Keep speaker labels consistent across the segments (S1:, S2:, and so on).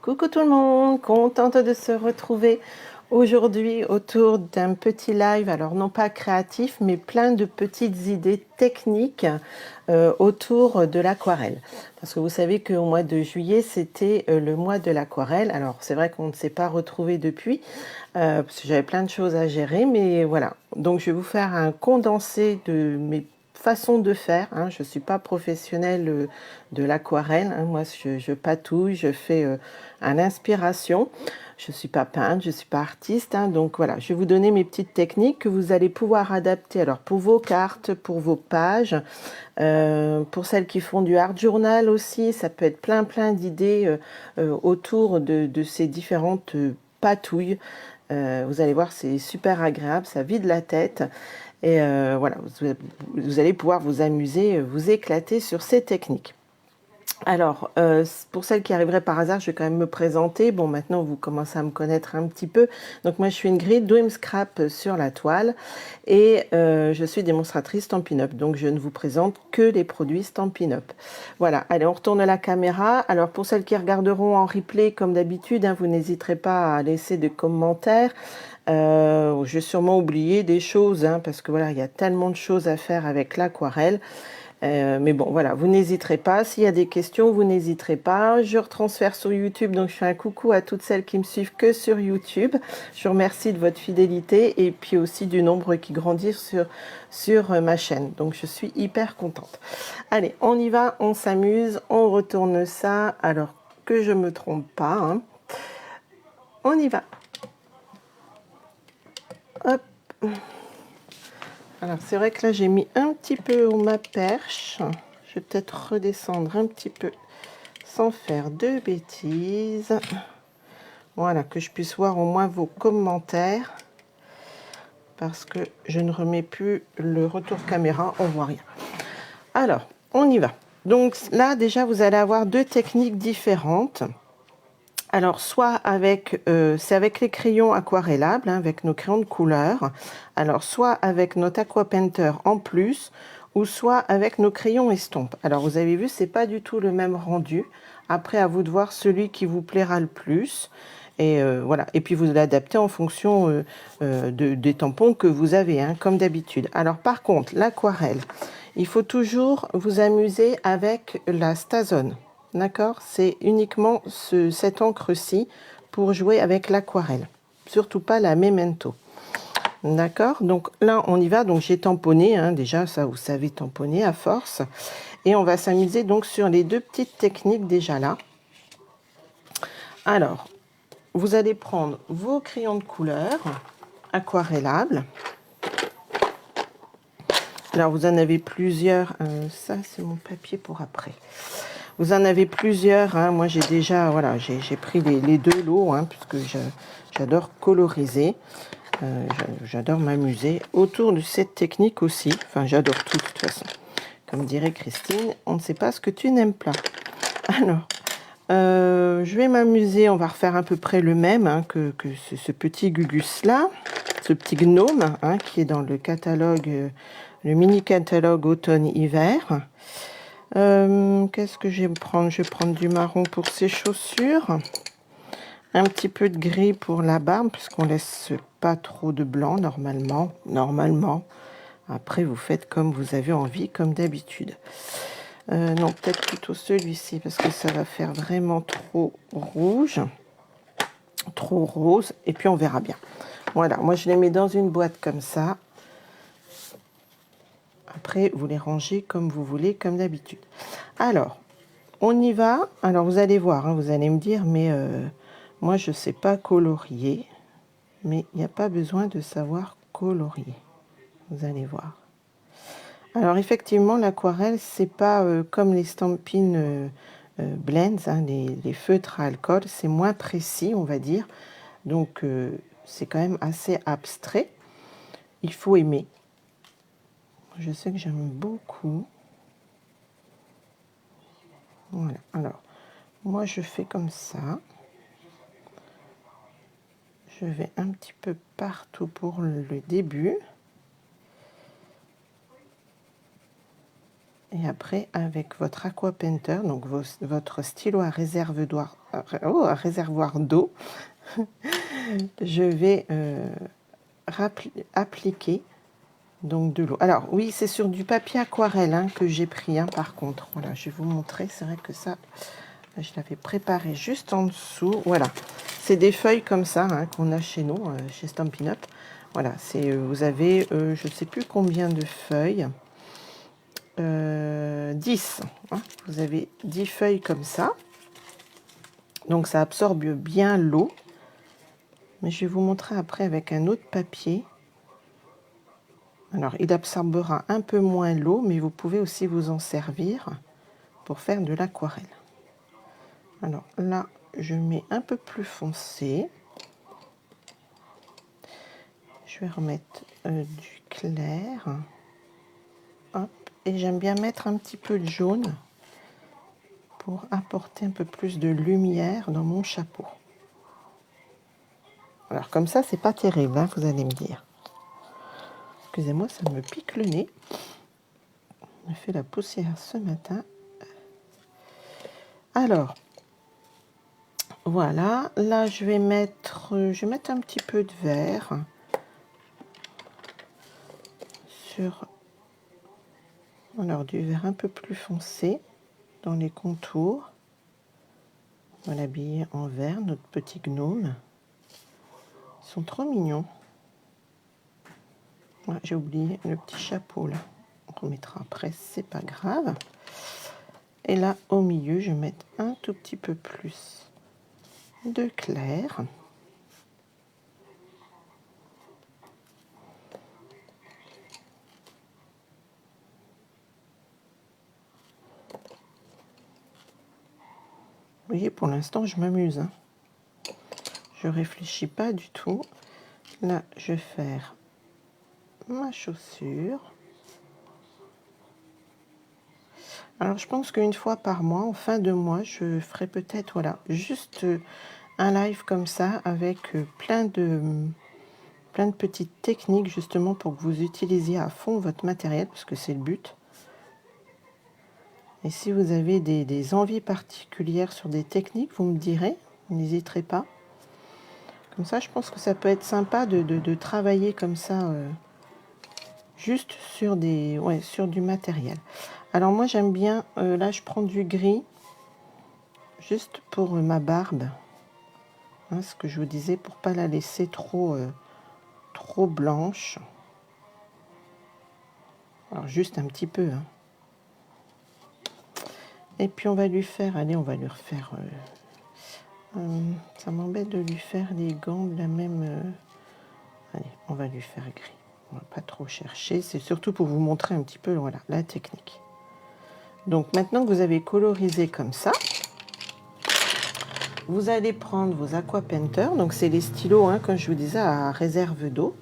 S1: Coucou tout le monde, contente de se retrouver aujourd'hui autour d'un petit live, alors non pas créatif, mais plein de petites idées techniques autour de l'aquarelle. Parce que vous savez qu'au mois de juillet, c'était le mois de l'aquarelle. Alors c'est vrai qu'on ne s'est pas retrouvé depuis, parce que j'avais plein de choses à gérer, mais voilà. Donc je vais vous faire un condensé de mes façon de faire, hein. Je ne suis pas professionnelle de l'aquarelle, hein. Moi je patouille, je fais à l'inspiration. Je ne suis pas peintre, je ne suis pas artiste, hein. Donc voilà, je vais vous donner mes petites techniques que vous allez pouvoir adapter alors pour vos cartes, pour vos pages, pour celles qui font du art journal aussi. Ça peut être plein d'idées autour de ces différentes patouilles. Vous allez voir, c'est super agréable, ça vide la tête. Et voilà, vous allez pouvoir vous amuser, vous éclater sur ces techniques. Alors, pour celles qui arriveraient par hasard, je vais quand même me présenter. Bon, maintenant, vous commencez à me connaître un petit peu. Donc, moi, je suis Ingrid, Dream Scrap sur la toile. Et je suis démonstratrice Stampin' Up. Donc, je ne vous présente que les produits Stampin' Up. Voilà, allez, on retourne la caméra. Alors, pour celles qui regarderont en replay, comme d'habitude, hein, vous n'hésiterez pas à laisser des commentaires. Je vais sûrement oublier des choses, hein, parce que voilà, il y a tellement de choses à faire avec l'aquarelle. Mais bon, voilà, vous n'hésiterez pas. S'il y a des questions, vous n'hésiterez pas. Je retransfère sur YouTube, donc je fais un coucou à toutes celles qui me suivent que sur YouTube. Je vous remercie de votre fidélité et puis aussi du nombre qui grandit sur ma chaîne. Donc je suis hyper contente. Allez, on y va, on s'amuse, on retourne ça. Alors que je me trompe pas, hein. On y va. Hop. Alors c'est vrai que là j'ai mis un petit peu haut ma perche. Je vais peut-être redescendre un petit peu sans faire de bêtises. Voilà, que je puisse voir au moins vos commentaires. Parce que je ne remets plus le retour caméra, on voit rien. Alors, on y va. Donc là déjà vous allez avoir deux techniques différentes. Alors, soit avec, c'est avec les crayons aquarellables, hein, avec nos crayons de couleur. Alors, soit avec notre Aqua Painter en plus, ou soit avec nos crayons estompes. Alors, vous avez vu, c'est pas du tout le même rendu. Après, à vous de voir celui qui vous plaira le plus. Et voilà. Et puis, vous l'adaptez en fonction des tampons que vous avez, hein, comme d'habitude. Alors, par contre, l'aquarelle, il faut toujours vous amuser avec la Stazone. D'accord? C'est uniquement cette encre-ci pour jouer avec l'aquarelle. Surtout pas la Memento. D'accord? Donc là, on y va. Donc j'ai tamponné, hein, déjà, ça vous savez tamponner à force. Et on va s'amuser donc sur les deux petites techniques déjà là. Alors, vous allez prendre vos crayons de couleur aquarellables. Alors, vous en avez plusieurs. Ça, c'est mon papier pour après. Vous en avez plusieurs, hein. Moi j'ai déjà, voilà, j'ai pris les deux lots, hein, puisque j'adore coloriser, j'adore m'amuser autour de cette technique aussi. Enfin, j'adore tout de toute façon. Comme dirait Christine, on ne sait pas ce que tu n'aimes pas. Alors, je vais m'amuser, on va refaire à peu près le même, hein, que ce petit Gugus là, ce petit gnome, hein, qui est dans le catalogue, le mini catalogue automne-hiver. Qu'est-ce que je vais prendre? Je vais prendre du marron pour ses chaussures. Un petit peu de gris pour la barbe, puisqu'on laisse pas trop de blanc normalement. Normalement. Après, vous faites comme vous avez envie, comme d'habitude. Non, peut-être plutôt celui-ci, parce que ça va faire vraiment trop rouge. Trop rose. Et puis, on verra bien. Voilà, moi, je les mets dans une boîte comme ça. Après, vous les rangez comme vous voulez, comme d'habitude. Alors, on y va. Alors, vous allez voir, hein, vous allez me dire, mais moi, je ne sais pas colorier. Mais il n'y a pas besoin de savoir colorier. Vous allez voir. Alors, effectivement, l'aquarelle, c'est pas comme les Stampin' Blends, hein, les feutres à alcool. C'est moins précis, on va dire. Donc, c'est quand même assez abstrait. Il faut aimer. Je sais que j'aime beaucoup. Voilà. Alors, moi, je fais comme ça. Je vais un petit peu partout pour le début. Et après, avec votre Aqua Painter, donc votre stylo à réservoir d'eau, je vais appliquer donc de l'eau. Alors oui, c'est sur du papier aquarelle hein, que j'ai pris, hein, par contre. Voilà, je vais vous montrer. C'est vrai que ça, je l'avais préparé juste en dessous. Voilà, c'est des feuilles comme ça hein, qu'on a chez nous, chez Stampin' Up. Voilà, vous avez, je ne sais plus combien de feuilles. 10. Hein, vous avez 10 feuilles comme ça. Donc ça absorbe bien l'eau. Mais je vais vous montrer après avec un autre papier. Alors, il absorbera un peu moins l'eau, mais vous pouvez aussi vous en servir pour faire de l'aquarelle. Alors là, je mets un peu plus foncé. Je vais remettre du clair. Hop. Et j'aime bien mettre un petit peu de jaune pour apporter un peu plus de lumière dans mon chapeau. Alors comme ça, c'est pas terrible, hein, vous allez me dire. Excusez-moi, ça me pique le nez. On a fait la poussière ce matin. Alors, voilà. Là, je vais mettre un petit peu de vert sur... Alors, du vert un peu plus foncé dans les contours. On va l'habiller en vert, notre petit gnome. Ils sont trop mignons. Ouais, j'ai oublié le petit chapeau, là. On remettra après, c'est pas grave. Et là, au milieu, je vais mettre un tout petit peu plus de clair. Vous voyez, pour l'instant, je m'amuse. Hein. Je réfléchis pas du tout. Là, je vais faire ma chaussure. Alors, je pense qu'une fois par mois, en fin de mois, je ferai peut-être, voilà, juste un live comme ça avec plein de petites techniques justement pour que vous utilisiez à fond votre matériel, parce que c'est le but. Et si vous avez des envies particulières sur des techniques, vous me direz, n'hésiterez pas. Comme ça, je pense que ça peut être sympa de travailler comme ça, juste sur sur du matériel. Alors moi, j'aime bien, là, je prends du gris, juste pour ma barbe. Hein, ce que je vous disais, pour pas la laisser trop blanche. Alors, juste un petit peu. Hein. Et puis, on va lui faire, allez, on va lui refaire... ça m'embête de lui faire les gants de la même... allez, on va lui faire gris. On va pas trop chercher. C'est surtout pour vous montrer un petit peu, voilà, la technique. Donc, maintenant que vous avez colorisé comme ça, vous allez prendre vos Aqua Painter. Donc, c'est les stylos, hein, comme je vous disais, à réserve d'eau.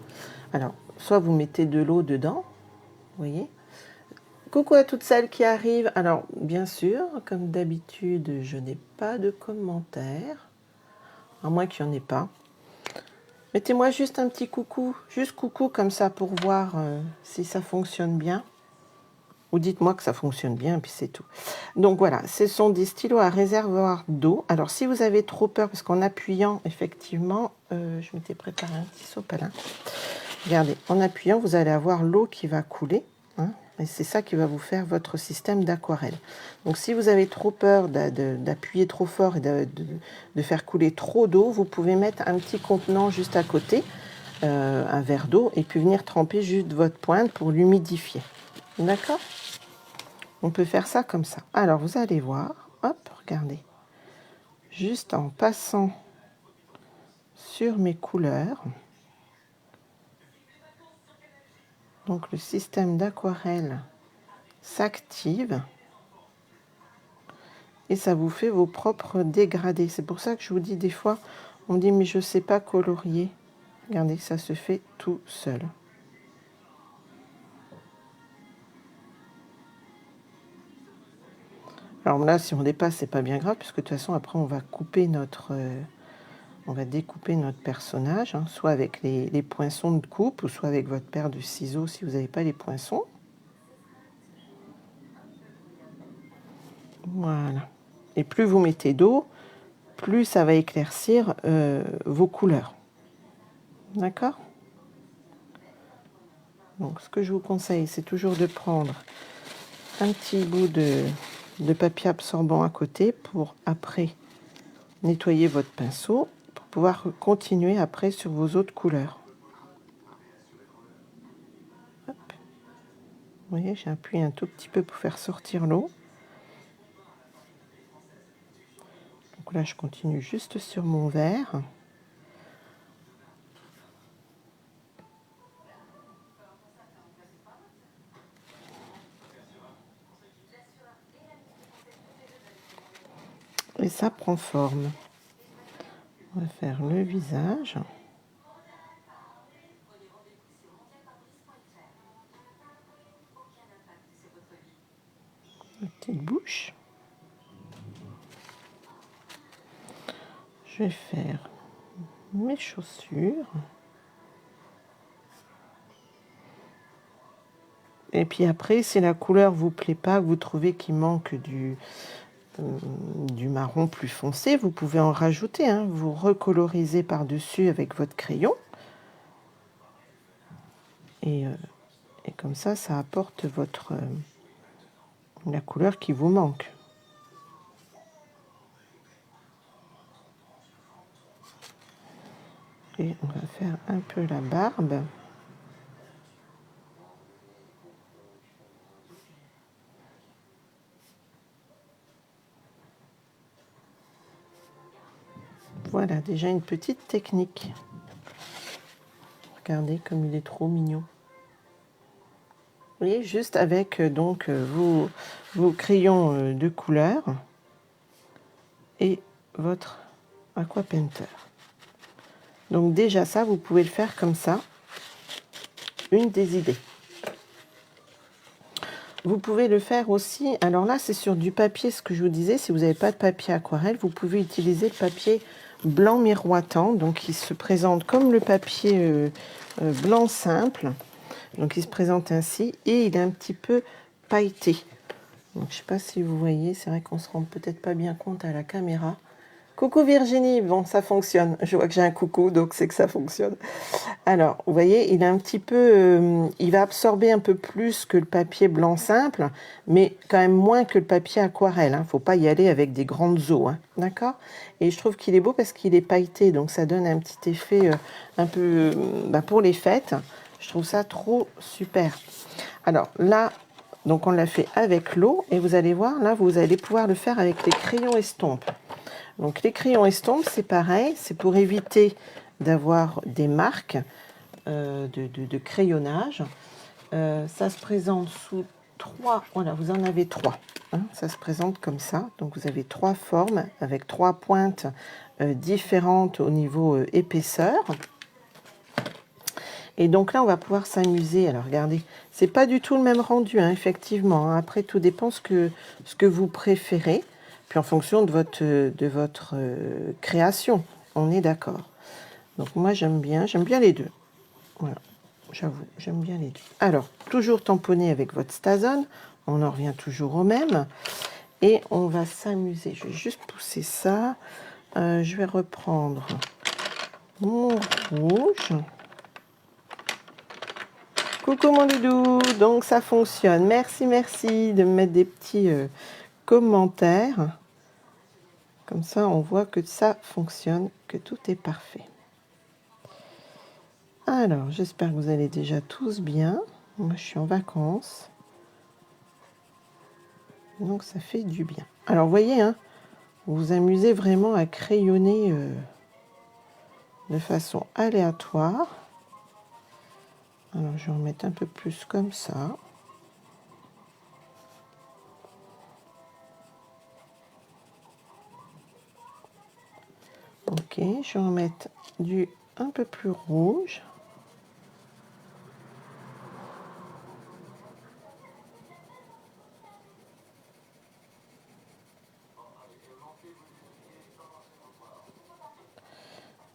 S1: Alors, soit vous mettez de l'eau dedans, vous voyez. Coucou à toutes celles qui arrivent. Alors, bien sûr, comme d'habitude, je n'ai pas de commentaires, à moins qu'il n'y en ait pas. Mettez-moi juste un petit coucou, juste coucou comme ça pour voir si ça fonctionne bien. Ou dites-moi que ça fonctionne bien, puis c'est tout. Donc voilà, ce sont des stylos à réservoir d'eau. Alors si vous avez trop peur, parce qu'en appuyant, effectivement, je m'étais préparé un petit sopalin. Regardez, en appuyant, vous allez avoir l'eau qui va couler. Hein, et c'est ça qui va vous faire votre système d'aquarelle. Donc si vous avez trop peur d'appuyer trop fort et de faire couler trop d'eau, vous pouvez mettre un petit contenant juste à côté, un verre d'eau, et puis venir tremper juste votre pointe pour l'humidifier. D'accord? On peut faire ça comme ça. Alors vous allez voir, hop, regardez. Juste en passant sur mes couleurs, donc le système d'aquarelle s'active et ça vous fait vos propres dégradés. C'est pour ça que je vous dis des fois, on me dit mais je ne sais pas colorier. Regardez, ça se fait tout seul. Alors là, si on dépasse, c'est pas bien grave, puisque de toute façon, après, on va couper on va découper notre personnage, hein, soit avec les poinçons de coupe, ou soit avec votre paire de ciseaux si vous n'avez pas les poinçons. Voilà. Et plus vous mettez d'eau, plus ça va éclaircir vos couleurs. D'accord? Donc, ce que je vous conseille, c'est toujours de prendre un petit bout de papier absorbant à côté pour après nettoyer votre pinceau, pour pouvoir continuer après sur vos autres couleurs. Hop. Vous voyez, j'ai appuyé un tout petit peu pour faire sortir l'eau. Donc là, je continue juste sur mon vert. Et ça prend forme. On va faire le visage. La petite bouche. Je vais faire mes chaussures. Et puis après, si la couleur vous plaît pas, que vous trouvez qu'il manque du marron plus foncé, vous pouvez en rajouter, hein. Vous recolorisez par-dessus avec votre crayon. Et comme ça apporte la couleur qui vous manque. Et on va faire un peu la barbe. Voilà, déjà une petite technique. Regardez comme il est trop mignon. Vous voyez, juste avec vos crayons de couleur et votre Aqua Painter. Donc déjà ça, vous pouvez le faire comme ça. Une des idées. Vous pouvez le faire aussi, alors là c'est sur du papier, ce que je vous disais, si vous n'avez pas de papier aquarelle, vous pouvez utiliser le papier blanc miroitant, donc il se présente comme le papier blanc simple, donc il se présente ainsi, et il est un petit peu pailleté. Donc, je ne sais pas si vous voyez, c'est vrai qu'on ne se rend peut-être pas bien compte à la caméra. Coucou Virginie, bon ça fonctionne, je vois que j'ai un coucou, donc c'est que ça fonctionne. Alors, vous voyez, il est un petit peu, il va absorber un peu plus que le papier blanc simple, mais quand même moins que le papier aquarelle. Il ne faut pas y aller avec des grandes eaux, hein, d'accord? Et je trouve qu'il est beau parce qu'il est pailleté, donc ça donne un petit effet un peu pour les fêtes. Je trouve ça trop super. Alors là, donc on l'a fait avec l'eau, et vous allez voir, là, vous allez pouvoir le faire avec les crayons estampes. Donc les crayons estampes, c'est pareil, c'est pour éviter d'avoir des marques de crayonnage. Ça se présente sous 3, voilà, vous en avez 3. Hein, ça se présente comme ça. Donc vous avez 3 formes avec 3 pointes différentes au niveau épaisseur. Et donc là, on va pouvoir s'amuser. Alors regardez, c'est pas du tout le même rendu, hein, effectivement. Après, tout dépend ce que vous préférez. Puis en fonction de votre création, on est d'accord. Donc moi, j'aime bien les deux. Voilà, j'avoue, j'aime bien les deux. Alors, toujours tamponner avec votre Stazone. On en revient toujours au même. Et on va s'amuser. Je vais juste pousser ça. Je vais reprendre mon rouge. Coucou mon doudou, donc ça fonctionne. Merci, merci de me mettre des petits commentaires. Comme ça, on voit que ça fonctionne, que tout est parfait. Alors, j'espère que vous allez déjà tous bien. Moi, je suis en vacances. Donc, ça fait du bien. Alors, vous voyez, hein, vous vous amusez vraiment à crayonner de façon aléatoire. Alors, je vais en mettre un peu plus comme ça. Ok, je vais en mettre du un peu plus rouge.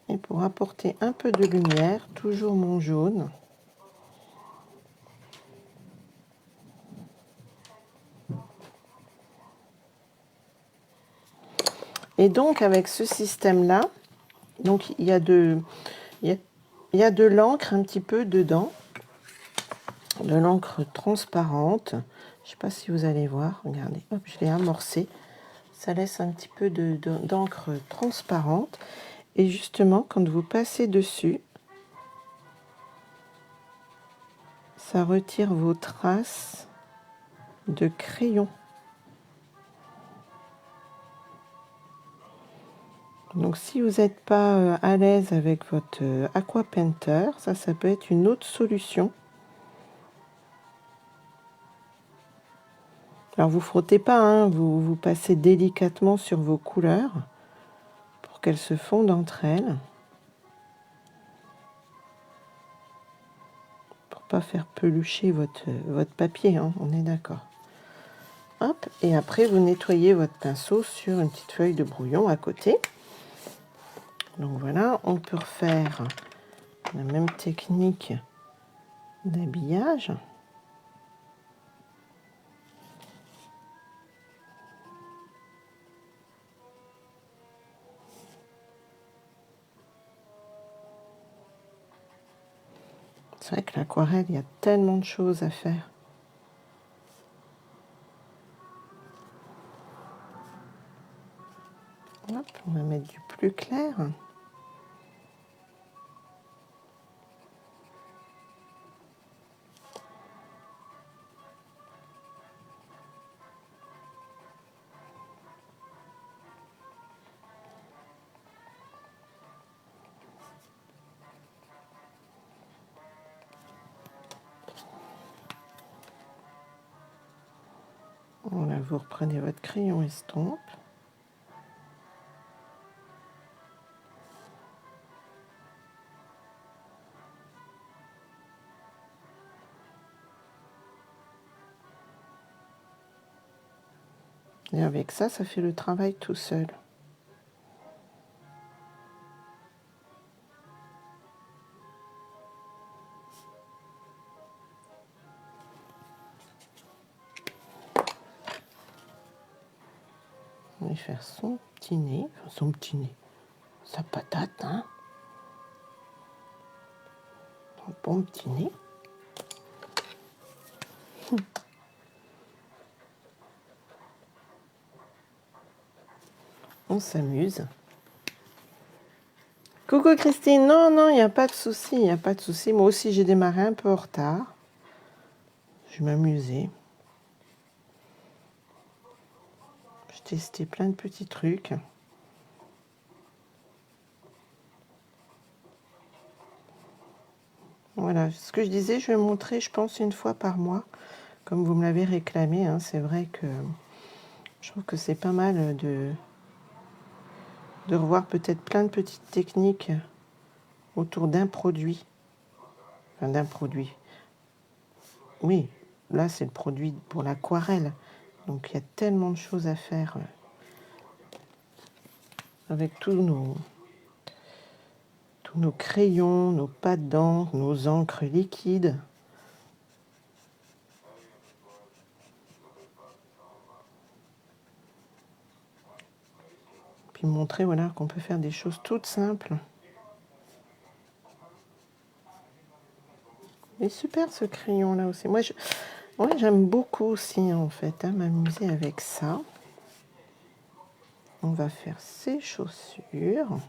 S1: Et pour apporter un peu de lumière, toujours mon jaune. Et donc, avec ce système-là, donc il y a de l'encre un petit peu dedans, de l'encre transparente. Je ne sais pas si vous allez voir, regardez, hop, je l'ai amorcé. Ça laisse un petit peu d'encre transparente. Et justement, quand vous passez dessus, ça retire vos traces de crayon. Donc si vous n'êtes pas à l'aise avec votre Aqua Painter, ça peut être une autre solution. Alors vous frottez pas, hein, vous passez délicatement sur vos couleurs pour qu'elles se fondent entre elles. Pour pas faire pelucher votre papier, hein, on est d'accord. Hop, et après vous nettoyez votre pinceau sur une petite feuille de brouillon à côté. Donc voilà, on peut refaire la même technique d'habillage. C'est vrai que l'aquarelle, il y a tellement de choses à faire. Hop, on va mettre du plus clair. Voilà, vous reprenez votre crayon estompe. Et avec ça, ça fait le travail tout seul. On va faire son petit nez, sa patate, hein. Un bon petit nez. On s'amuse. Coucou Christine, non, non, il n'y a pas de souci, il n'y a pas de souci. Moi aussi, j'ai démarré un peu en retard. Je m'amusais. Je testais plein de petits trucs. Voilà, ce que je disais, je vais montrer, je pense, une fois par mois, comme vous me l'avez réclamé. Hein, c'est vrai que je trouve que c'est pas mal de revoir peut-être plein de petites techniques autour d'un produit. Enfin, d'un produit. Oui, là, c'est le produit pour l'aquarelle. Donc, il y a tellement de choses à faire avec tous nos crayons, nos pâtes d'encre, nos encres liquides. Puis montrer voilà, qu'on peut faire des choses toutes simples. Il est super ce crayon là aussi. Moi j'aime beaucoup aussi en fait hein, m'amuser avec ça. On va faire ses chaussures.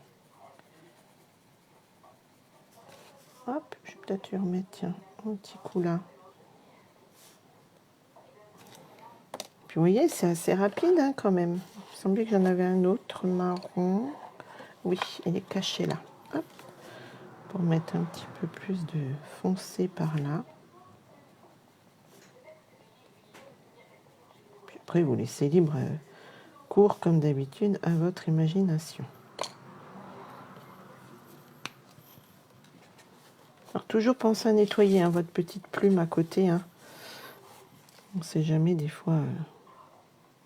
S1: Hop, je vais peut-être lui remettre tiens, un petit coup là. Puis vous voyez, c'est assez rapide hein, quand même. Il semblait que j'en avais un autre marron. Oui, il est caché là. Hop, pour mettre un petit peu plus de foncé par là. Puis après, vous laissez libre cours comme d'habitude à votre imagination. Alors toujours pensez à nettoyer hein, votre petite plume à côté. Hein. On ne sait jamais, des fois,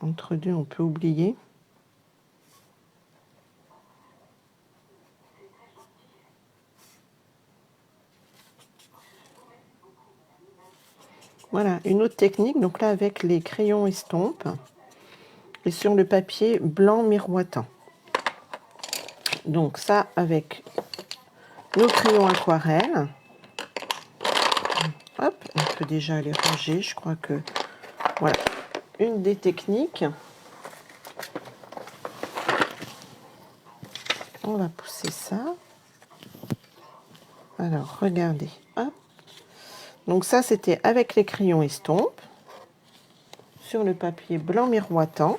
S1: entre deux, on peut oublier. Voilà, une autre technique, donc là avec les crayons estampes et sur le papier blanc miroitant. Donc ça, avec nos crayons aquarelle. Hop, on peut déjà les ranger. Je crois que voilà, une des techniques. On va pousser ça. Alors, regardez. Hop. Donc ça, c'était avec les crayons estompes sur le papier blanc miroitant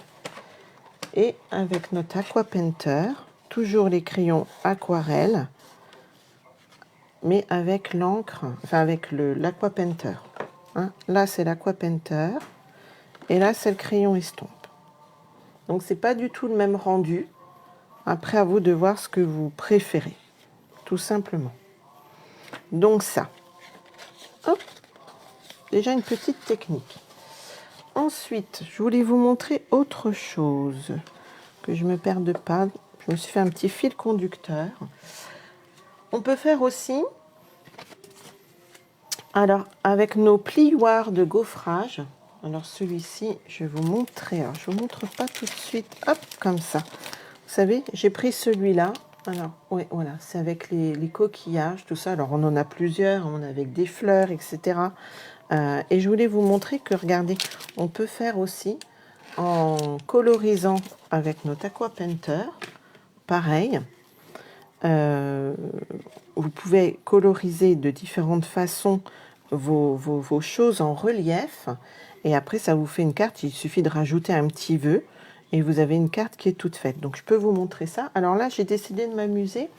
S1: et avec notre Aqua Painter, toujours les crayons aquarelle, mais avec l'encre, enfin avec l'Aqua Painter. Hein, là, c'est l'Aqua Painter et là, c'est le crayon estompe. Donc, c'est pas du tout le même rendu. Après, à vous de voir ce que vous préférez, tout simplement. Donc ça, hop, déjà une petite technique. Ensuite, je voulais vous montrer autre chose, que je ne me perde pas. Je me suis fait un petit fil conducteur. On peut faire aussi, alors avec nos plioirs de gaufrage, alors celui-ci, je vais vous montrer, alors je ne vous montre pas tout de suite, hop, comme ça. Vous savez, j'ai pris celui-là, alors, oui, voilà, c'est avec les coquillages, tout ça. Alors, on en a plusieurs, on a avec des fleurs, etc. Et je voulais vous montrer que, regardez, on peut faire aussi en colorisant avec notre Aqua Painter, pareil. Vous pouvez coloriser de différentes façons vos choses en relief. Et après, ça vous fait une carte. Il suffit de rajouter un petit vœu. Et vous avez une carte qui est toute faite. Donc, je peux vous montrer ça. Alors là, j'ai décidé de m'amuser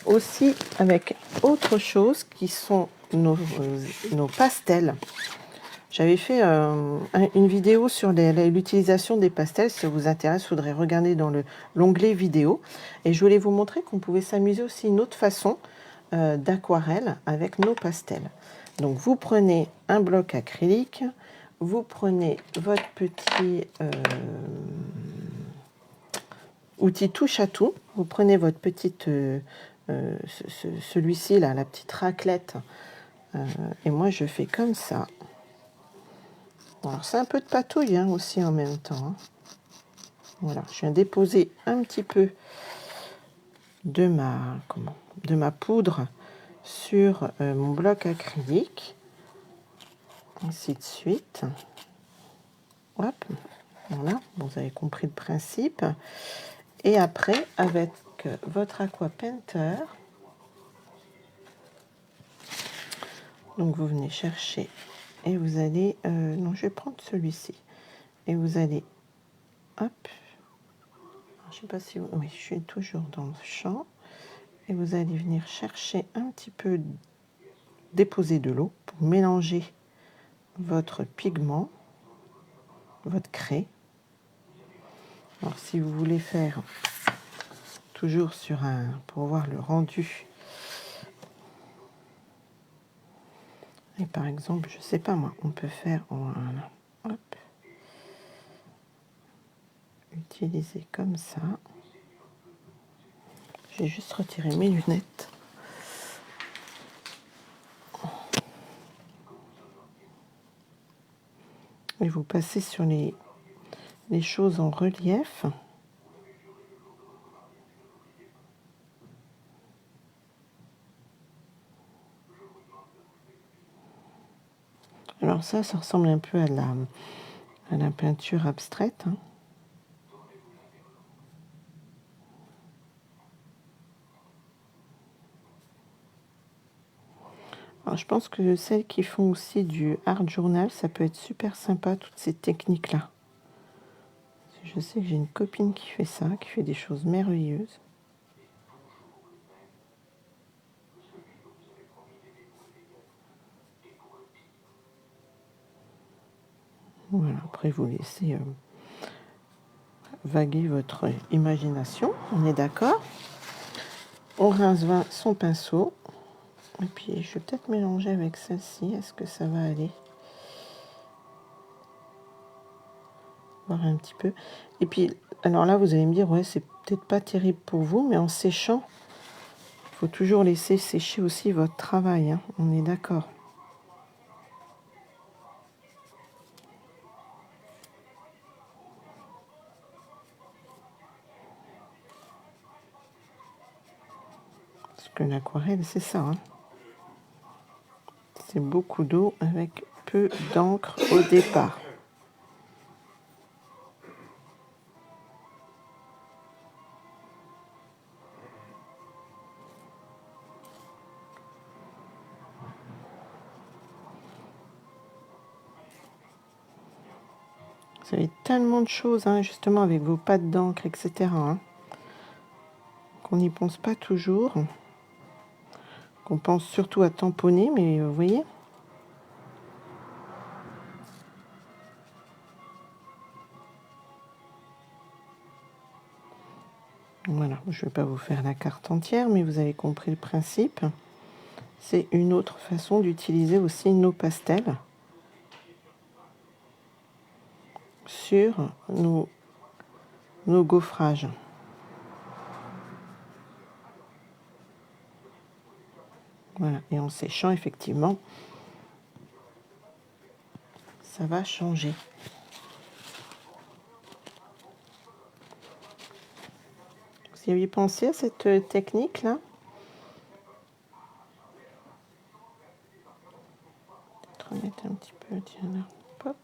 S1: aussi avec autre chose qui sont nos pastels. J'avais fait une vidéo sur l'utilisation des pastels. Si ça vous intéresse, il faudrait regarder dans l'onglet vidéo. Et je voulais vous montrer qu'on pouvait s'amuser aussi une autre façon d'aquarelle avec nos pastels. Donc, vous prenez un bloc acrylique, vous prenez votre petit outil touche à tout. Vous prenez votre petite, celui-ci là, la petite raclette, et moi je fais comme ça. Alors c'est un peu de patouille hein, aussi en même temps. Hein. Voilà, je viens déposer un petit peu de ma poudre sur mon bloc acrylique, ainsi de suite. Hop, voilà, vous avez compris le principe. Et après, avec votre Aqua Painter, donc vous venez chercher et vous allez, non je vais prendre celui-ci, et vous allez, hop, alors, je sais pas si vous, oui, je suis toujours dans le champ, et vous allez venir chercher un petit peu, déposer de l'eau pour mélanger votre pigment, votre craie. Alors si vous voulez faire toujours sur pour voir le rendu, et par exemple, je sais pas moi, on peut faire, voilà, hop, utiliser comme ça. J'ai juste retiré mes lunettes. Et vous passez sur les choses en relief. Alors ça ressemble un peu à la peinture abstraite. Hein. Alors je pense que celles qui font aussi du art journal, ça peut être super sympa, toutes ces techniques-là. Je sais que j'ai une copine qui fait ça, qui fait des choses merveilleuses. Voilà, après vous laissez vaguer votre imagination, on est d'accord. On rince son pinceau. Et puis je vais peut-être mélanger avec celle-ci, est-ce que ça va aller? Voir un petit peu. Et puis, alors là, vous allez me dire, ouais, c'est peut-être pas terrible pour vous, mais en séchant, il faut toujours laisser sécher aussi votre travail, hein, on est d'accord. que l'aquarelle, c'est ça. Hein. C'est beaucoup d'eau avec peu d'encre au départ. Vous avez tellement de choses, hein, justement, avec vos pattes d'encre, etc. Hein, qu'on n'y pense pas toujours. Qu'on pense surtout à tamponner, mais vous voyez. Voilà, je ne vais pas vous faire la carte entière, mais vous avez compris le principe. C'est une autre façon d'utiliser aussi nos pastels sur nos gaufrages. Voilà, et en séchant, effectivement, ça va changer. Vous y aviez pensé à cette technique-là? Peut-être remettre un petit peu, tiens là, pop.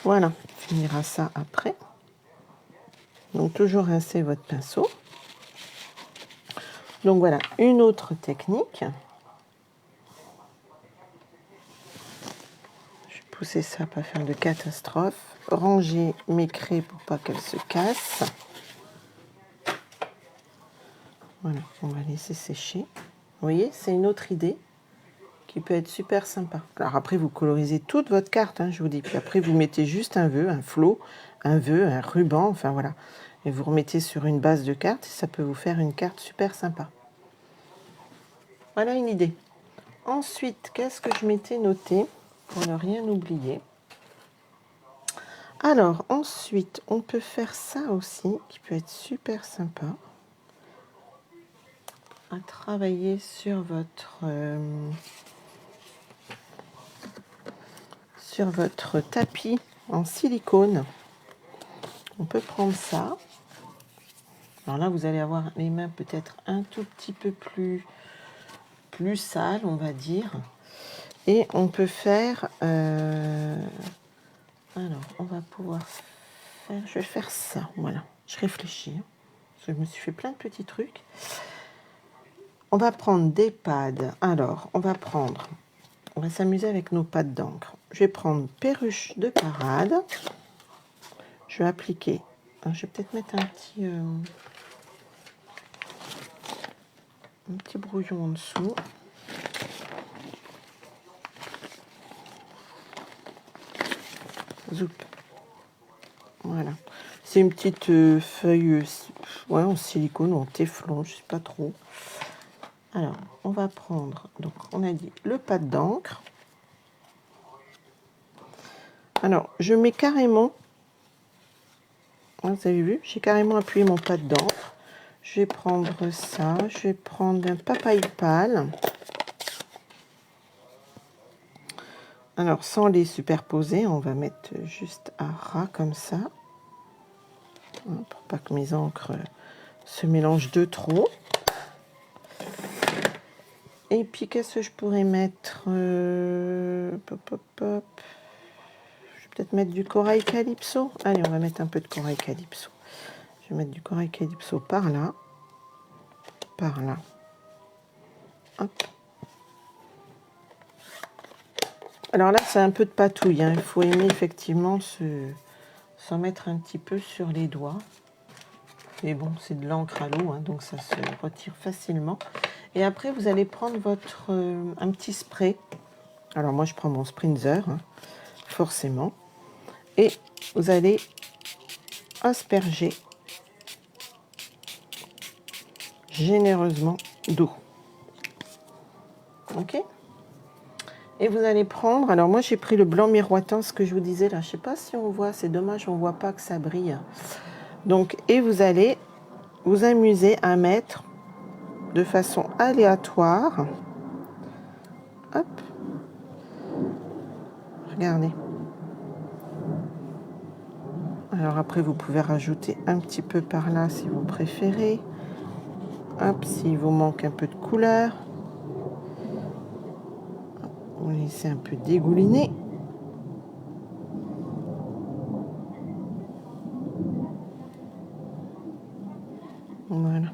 S1: Voilà, on finira ça après. Donc toujours rincer votre pinceau. Donc voilà, une autre technique. Je vais pousser ça, pas faire de catastrophe. Ranger mes craies pour pas qu'elles se cassent. Voilà, on va laisser sécher. Vous voyez, c'est une autre idée qui peut être super sympa. Alors après, vous colorisez toute votre carte, hein, je vous dis. Puis après, vous mettez juste un vœu, un flot, un vœu, un ruban, enfin voilà. Et vous remettez sur une base de carte et ça peut vous faire une carte super sympa. Voilà une idée. Ensuite, qu'est-ce que je m'étais noté pour ne rien oublier? Alors, ensuite, on peut faire ça aussi, qui peut être super sympa. À travailler sur votre tapis en silicone. On peut prendre ça. Alors là, vous allez avoir les mains peut-être un tout petit peu plus sales, on va dire. Et on peut faire... alors, on va pouvoir faire... Je vais faire ça, voilà. Je réfléchis. Hein, parce que je me suis fait plein de petits trucs. On va prendre des pads. Alors, on va s'amuser avec nos pads d'encre. Je vais prendre perruche de parade. Je vais appliquer. Je vais peut-être mettre un petit brouillon en dessous. Zoup. Voilà. C'est une petite feuille ouais, en silicone ou en téflon, je ne sais pas trop. Alors, on va prendre, donc on a dit le pad d'encre. Alors, je mets carrément, vous avez vu, j'ai carrément appuyé mon pad d'encre. Je vais prendre ça, je vais prendre un papaye pâle. Alors, sans les superposer, on va mettre juste à ras comme ça. Pour pas que mes encres se mélangent de trop. Et puis, qu'est-ce que je pourrais mettre pop, pop, pop. Je vais peut-être mettre du corail calypso. Allez, on va mettre un peu de corail calypso. Je vais mettre du corail calypso par là. Par là. Hop. Alors là, c'est un peu de patouille. Hein. Il faut aimer effectivement s'en mettre un petit peu sur les doigts. Mais bon, c'est de l'encre à l'eau, hein, donc ça se retire facilement. Et après, vous allez prendre un petit spray. Alors moi, je prends mon Sprinzer, hein, forcément. Et vous allez asperger généreusement d'eau. Ok? Et vous allez prendre, alors moi j'ai pris le blanc miroitant, ce que je vous disais là, je ne sais pas si on voit, c'est dommage, on ne voit pas que ça brille. Donc, et vous allez vous amuser à mettre de façon aléatoire, hop, Regardez. Alors après, vous pouvez rajouter un petit peu par là si vous préférez. Hop, s'il vous manque un peu de couleur. Vous laissez un peu dégouliner. Voilà.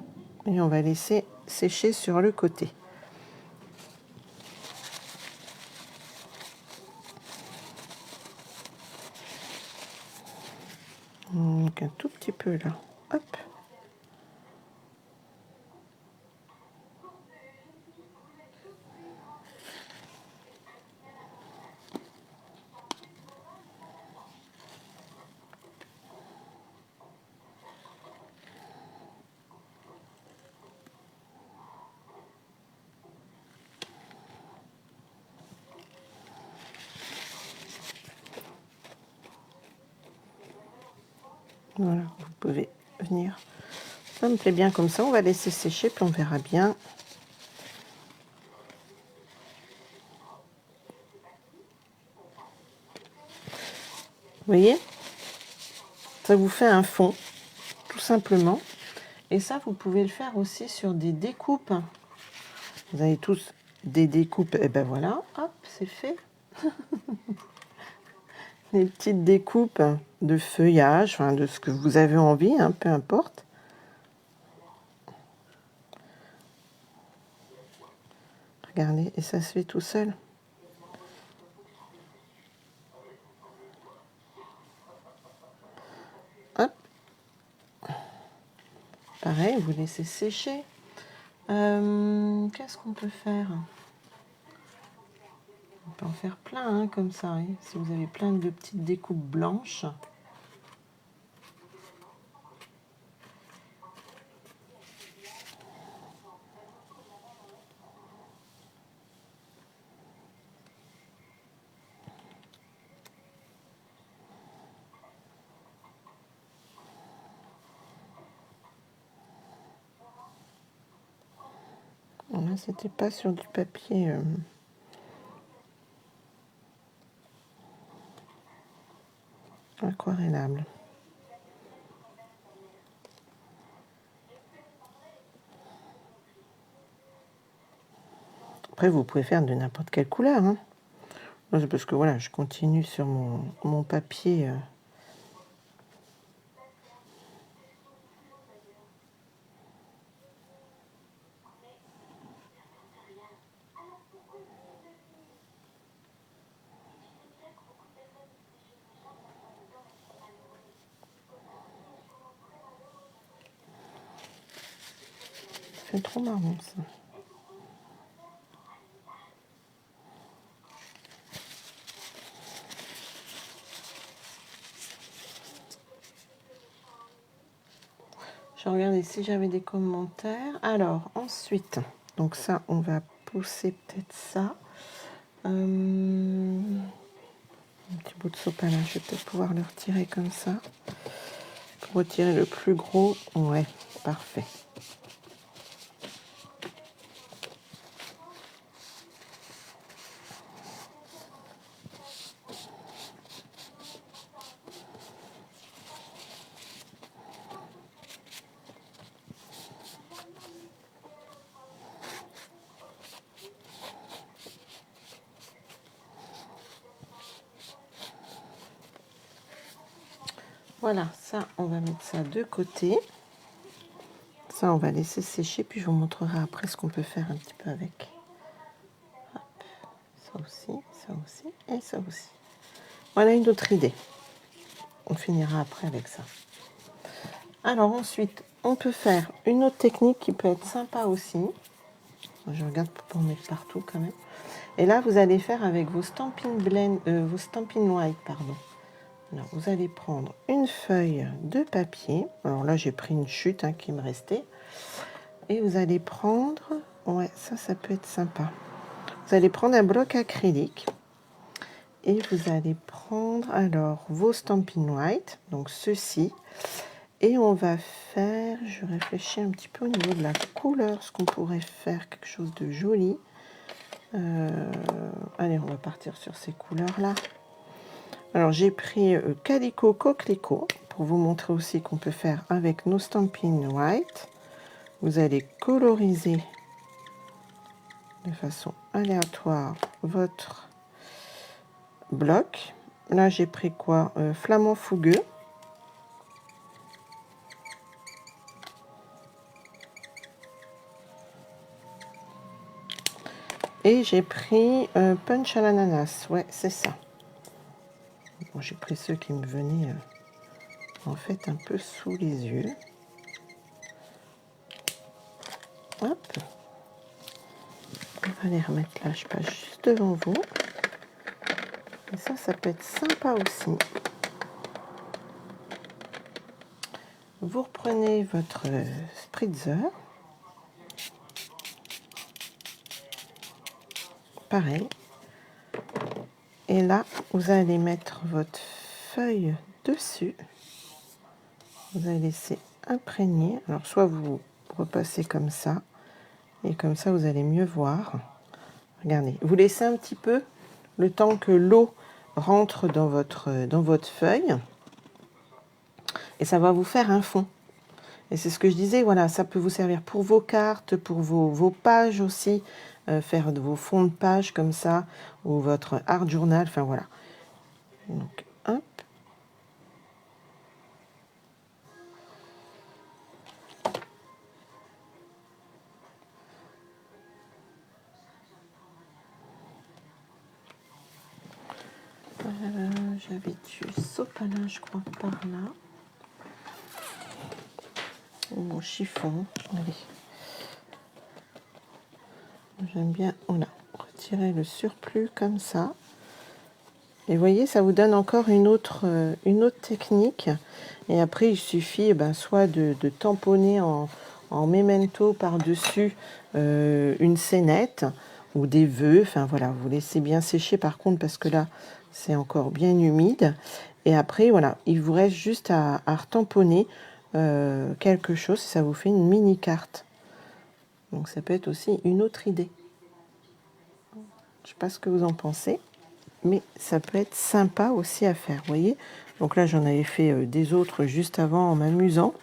S1: Et on va laisser sécher sur le côté. Donc un tout petit peu là. Hop. Voilà, vous pouvez venir. Ça me plaît bien comme ça. On va laisser sécher, puis on verra bien. Vous voyez? Ça vous fait un fond, tout simplement. Et ça, vous pouvez le faire aussi sur des découpes. Vous avez tous des découpes. Et ben voilà, hop, c'est fait. Des petites découpes de feuillage, enfin de ce que vous avez envie, hein, peu importe. Regardez, et ça se fait tout seul. Hop. Pareil, vous laissez sécher. Qu'est-ce qu'on peut faire? On peut en faire plein, hein, comme ça. Hein. Si vous avez plein de petites découpes blanches. Là, c'était pas sur du papier aquarellable. Après, vous pouvez faire de n'importe quelle couleur. Hein. C'est parce que voilà, je continue sur mon papier. C'est trop marrant ça. Je regarde si j'avais des commentaires. Alors, ensuite, donc ça, on va pousser peut-être ça. Un petit bout de sopalin, je vais peut-être pouvoir le retirer comme ça. Pour retirer le plus gros, ouais, parfait. Voilà, ça, on va mettre ça de côté. Ça, on va laisser sécher, puis je vous montrerai après ce qu'on peut faire un petit peu avec. Hop, ça aussi, et ça aussi. Voilà une autre idée. On finira après avec ça. Alors ensuite, on peut faire une autre technique qui peut être sympa aussi. Je regarde pour mettre partout quand même. Et là, vous allez faire avec vos Stampin' Blend, vos Stampin' White, pardon. Alors, vous allez prendre une feuille de papier. Alors là, j'ai pris une chute hein, qui me restait. Et vous allez prendre... Ouais, ça peut être sympa. Vous allez prendre un bloc acrylique. Et vous allez prendre alors vos Stampin' White. Donc ceci. Et on va faire... Je réfléchis un petit peu au niveau de la couleur. Ce qu'on pourrait faire quelque chose de joli. Allez, on va partir sur ces couleurs-là. Alors j'ai pris Calico Coquelicot pour vous montrer aussi qu'on peut faire avec nos Stampin' White. Vous allez coloriser de façon aléatoire votre bloc. Là j'ai pris quoi? Flamand fougueux. Et j'ai pris punch à l'ananas. Ouais, c'est ça. Bon, j'ai pris ceux qui me venaient en fait un peu sous les yeux. Hop. On va les remettre là, je passe juste devant vous. Et ça peut être sympa aussi. Vous reprenez votre spritzer. Pareil. Et là, vous allez mettre votre feuille dessus. Vous allez laisser imprégner. Alors, soit vous repassez comme ça. Et comme ça, vous allez mieux voir. Regardez. Vous laissez un petit peu le temps que l'eau rentre dans votre feuille. Et ça va vous faire un fond. Et c'est ce que je disais, voilà, ça peut vous servir pour vos cartes, pour vos pages aussi, faire vos fonds de page comme ça, ou votre art journal, enfin voilà. Donc, hop. J'avais du sopalin, je crois, par là. Mon chiffon, allez. J'aime bien, voilà, retirer le surplus comme ça. Et vous voyez, ça vous donne encore une autre technique. Et après, il suffit soit de tamponner en memento par-dessus une scénette ou des vœux. Enfin voilà, vous laissez bien sécher par contre parce que là, c'est encore bien humide. Et après, voilà, il vous reste juste à retamponner quelque chose. Ça vous fait une mini carte. Donc ça peut être aussi une autre idée. Je ne sais pas ce que vous en pensez. Mais ça peut être sympa aussi à faire, vous voyez. Donc là, j'en avais fait des autres juste avant en m'amusant.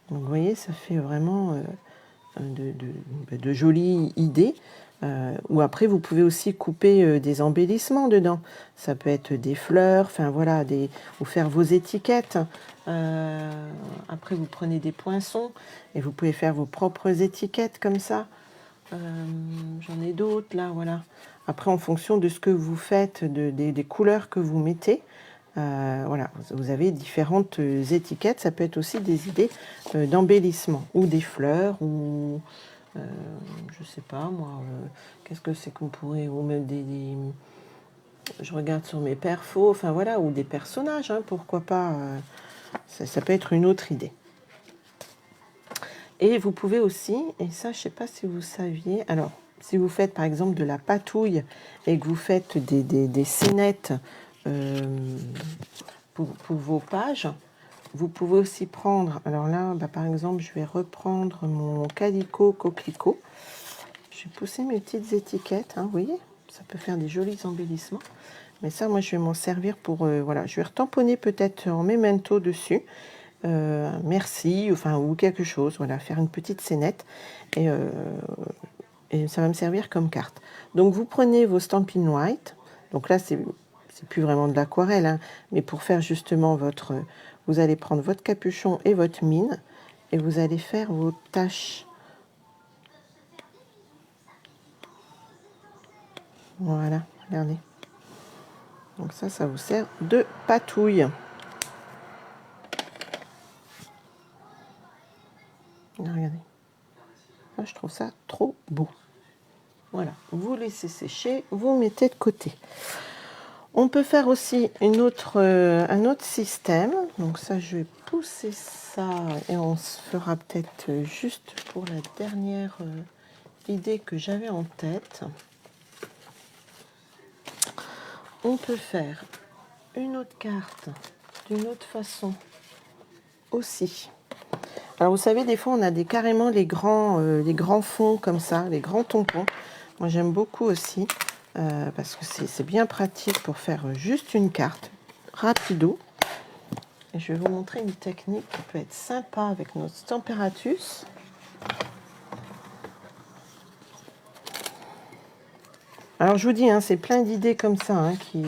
S1: Donc vous voyez, ça fait vraiment de jolies idées. Ou après, vous pouvez aussi couper des embellissements dedans. Ça peut être des fleurs, enfin voilà, ou faire vos étiquettes. Après, vous prenez des poinçons et vous pouvez faire vos propres étiquettes comme ça. J'en ai d'autres là, voilà. Après, en fonction de ce que vous faites, des couleurs que vous mettez, voilà, vous avez différentes étiquettes. Ça peut être aussi des idées d'embellissement, ou des fleurs, ou je sais pas moi, qu'est-ce que c'est qu'on pourrait, ou même je regarde sur mes perfos, enfin voilà, ou des personnages, hein, pourquoi pas. Ça peut être une autre idée. Et vous pouvez aussi, et ça je sais pas si vous saviez, alors si vous faites par exemple de la patouille et que vous faites des scénettes pour vos pages, vous pouvez aussi prendre, alors là par exemple je vais reprendre mon Calico Coquelicot, je vais pousser mes petites étiquettes, hein, vous voyez, ça peut faire des jolis embellissements, mais ça moi je vais m'en servir pour, voilà, je vais retamponner peut-être en memento dessus, merci, enfin, ou quelque chose, voilà, faire une petite scénette et ça va me servir comme carte. Donc vous prenez vos Stampin' White, donc là c'est plus vraiment de l'aquarelle, hein, mais pour faire justement vous allez prendre votre capuchon et votre mine et vous allez faire vos taches. Voilà, regardez. Donc ça vous sert de patouille. Regardez. Là, je trouve ça trop beau. Voilà, vous laissez sécher, vous mettez de côté. On peut faire aussi un autre système. Donc ça, je vais pousser ça et on se fera peut-être juste pour la dernière idée que j'avais en tête. On peut faire une autre carte d'une autre façon aussi. Alors vous savez, des fois on a carrément les grands fonds comme ça, les grands tampons. Moi j'aime beaucoup aussi parce que c'est bien pratique pour faire juste une carte. rapido. Et je vais vous montrer une technique qui peut être sympa avec notre Stamparatus. Alors je vous dis, hein, c'est plein d'idées comme ça hein, qui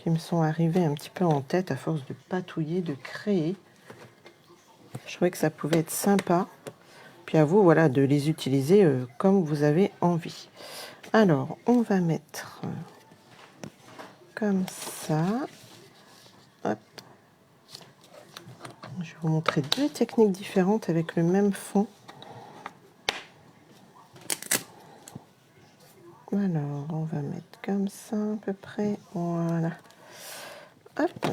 S1: me sont arrivées un petit peu en tête à force de patouiller, de créer. Je trouvais que ça pouvait être sympa. Puis à vous, voilà, de les utiliser comme vous avez envie. Alors, on va mettre comme ça. Hop. Je vais vous montrer deux techniques différentes avec le même fond. Alors, on va mettre comme ça à peu près. Voilà. Hop.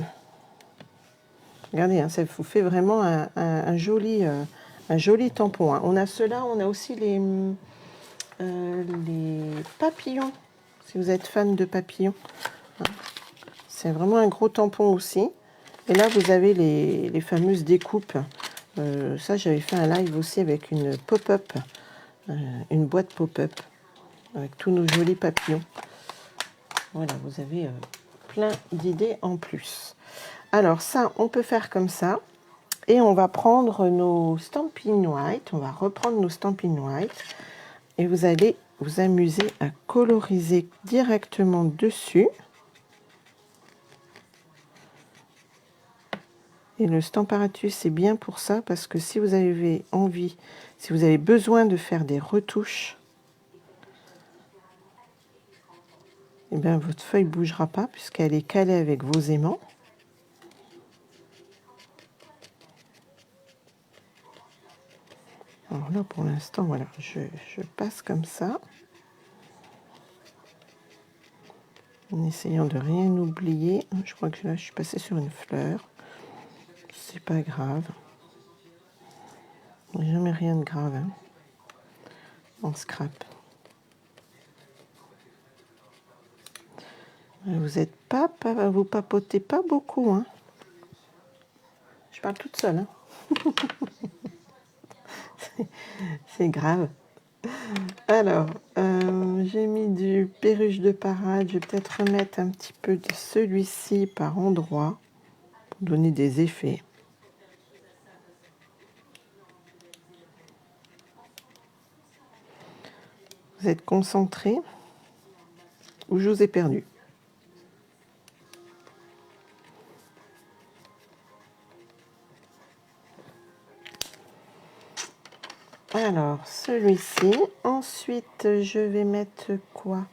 S1: Regardez, hein, ça vous fait vraiment un joli tampon. Hein. On a cela, on a aussi les papillons. Si vous êtes fan de papillons. Hein. C'est vraiment un gros tampon aussi. Et là, vous avez les fameuses découpes. Ça, j'avais fait un live aussi avec une pop-up, une boîte pop-up, avec tous nos jolis papillons. Voilà, vous avez plein d'idées en plus. Alors ça, on peut faire comme ça. Et on va prendre nos Stampin' White. On va reprendre nos Stampin' White. Et vous allez vous amuser à coloriser directement dessus. Et le Stamparatus, c'est bien pour ça, parce que si vous avez envie, si vous avez besoin de faire des retouches, eh bien, votre feuille ne bougera pas, puisqu'elle est calée avec vos aimants. Alors là, pour l'instant, voilà, je passe comme ça, en essayant de rien oublier. Je crois que là, je suis passée sur une fleur. C'est pas grave. Jamais rien de grave, hein, en scrap. Vous êtes pas, vous papotez pas beaucoup, hein. Je parle toute seule, hein. C'est grave. Alors, j'ai mis du perruche de parade. Je vais peut-être remettre un petit peu de celui-ci par endroit pour donner des effets. Vous êtes concentrés ou je vous ai perdu? Alors, celui-ci. Ensuite, je vais mettre quoi?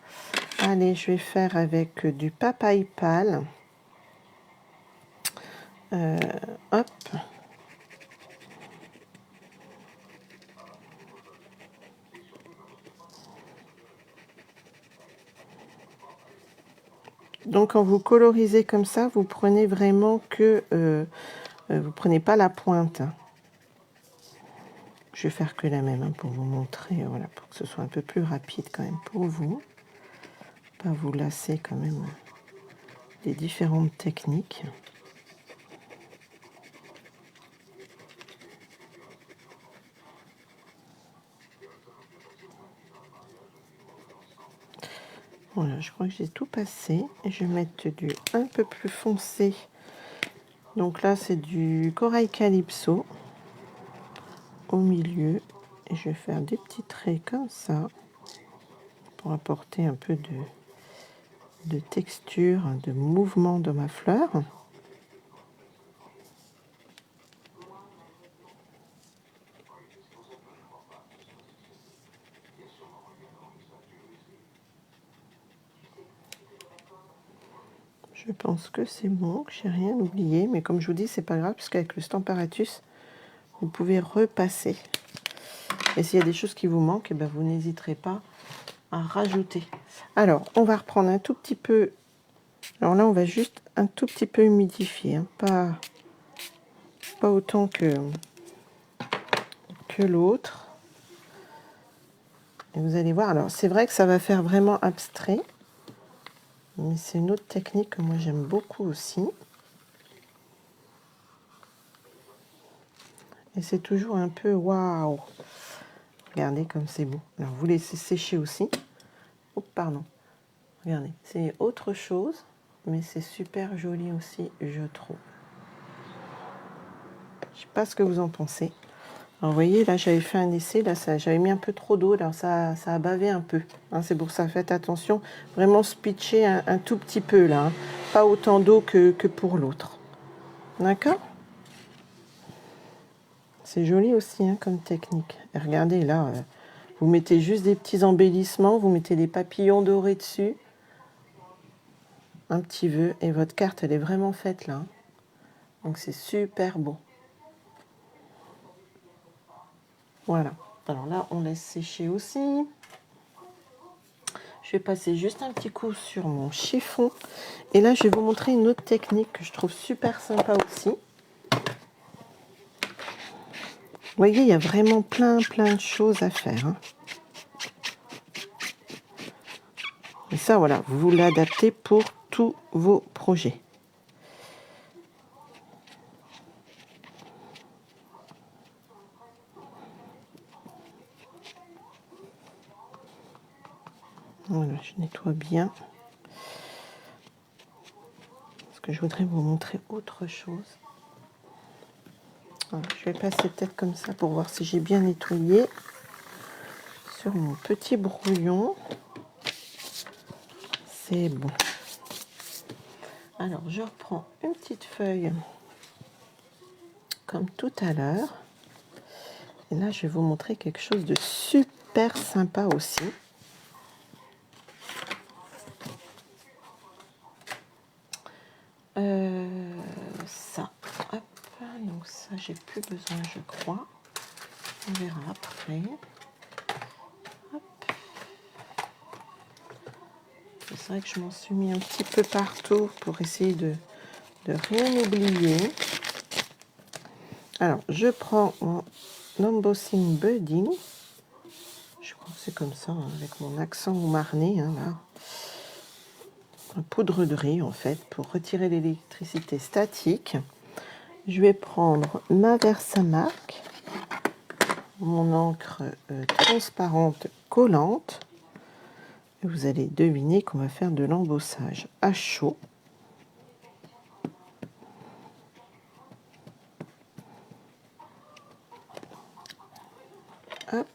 S1: Allez, je vais faire avec du papaye pâle. Hop. Donc, quand vous colorisez comme ça, vous prenez vraiment que... vous prenez pas la pointe. Je vais faire que la même hein, pour vous montrer, voilà, pour que ce soit un peu plus rapide quand même pour vous. Pas vous lasser quand même des différentes techniques. Voilà, je crois que j'ai tout passé. Et je vais mettre du un peu plus foncé. Donc là, c'est du corail calypso au milieu. Et je vais faire des petits traits comme ça pour apporter un peu de texture, de mouvement dans ma fleur. Je pense que c'est bon, que j'ai rien oublié. Mais comme je vous dis, c'est pas grave, puisqu'avec le Stamparatus, vous pouvez repasser. Et s'il y a des choses qui vous manquent, eh ben vous n'hésiterez pas à rajouter. Alors, on va reprendre un tout petit peu. Alors là, on va juste un tout petit peu humidifier. Hein, pas autant que l'autre. Et vous allez voir. Alors, c'est vrai que ça va faire vraiment abstrait. Mais c'est une autre technique que moi, j'aime beaucoup aussi. Et c'est toujours un peu waouh. Regardez comme c'est beau. Alors, vous laissez sécher aussi. Oh, pardon. Regardez, c'est autre chose. mais c'est super joli aussi, je trouve. Je sais pas ce que vous en pensez. Alors, vous voyez, là, j'avais fait un essai, là, j'avais mis un peu trop d'eau, là, ça a bavé un peu. Hein, c'est pour ça, faites attention. Vraiment spitcher un tout petit peu, là. Hein. Pas autant d'eau que pour l'autre. D'accord? C'est joli aussi, hein, comme technique. Et regardez, là, vous mettez juste des petits embellissements, vous mettez des papillons dorés dessus. Un petit vœu, et votre carte, elle est vraiment faite, là. Hein. Donc, c'est super beau. Voilà. Alors là, on laisse sécher aussi. Je vais passer juste un petit coup sur mon chiffon. Et là, je vais vous montrer une autre technique que je trouve super sympa aussi. Vous voyez, il y a vraiment plein de choses à faire. Hein. Et ça, voilà, vous l'adaptez pour tous vos projets. Voilà, je nettoie bien. Parce que je voudrais vous montrer autre chose. Alors, je vais passer peut-être comme ça pour voir si j'ai bien nettoyé sur mon petit brouillon. C'est bon. Alors, je reprends une petite feuille comme tout à l'heure. Et là, je vais vous montrer quelque chose de super sympa aussi. Ça, hop, donc ça, j'ai plus besoin, je crois. On verra après. Hop. C'est vrai que je m'en suis mis un petit peu partout pour essayer de rien oublier. Alors, je prends mon Embossing Budding. Je crois que c'est comme ça, hein, avec mon accent marnais, hein, là. Un poudre de riz, en fait, pour retirer l'électricité statique. Je vais prendre ma Versamark, mon encre transparente collante. Et vous allez deviner qu'on va faire de l'embossage à chaud. Hop.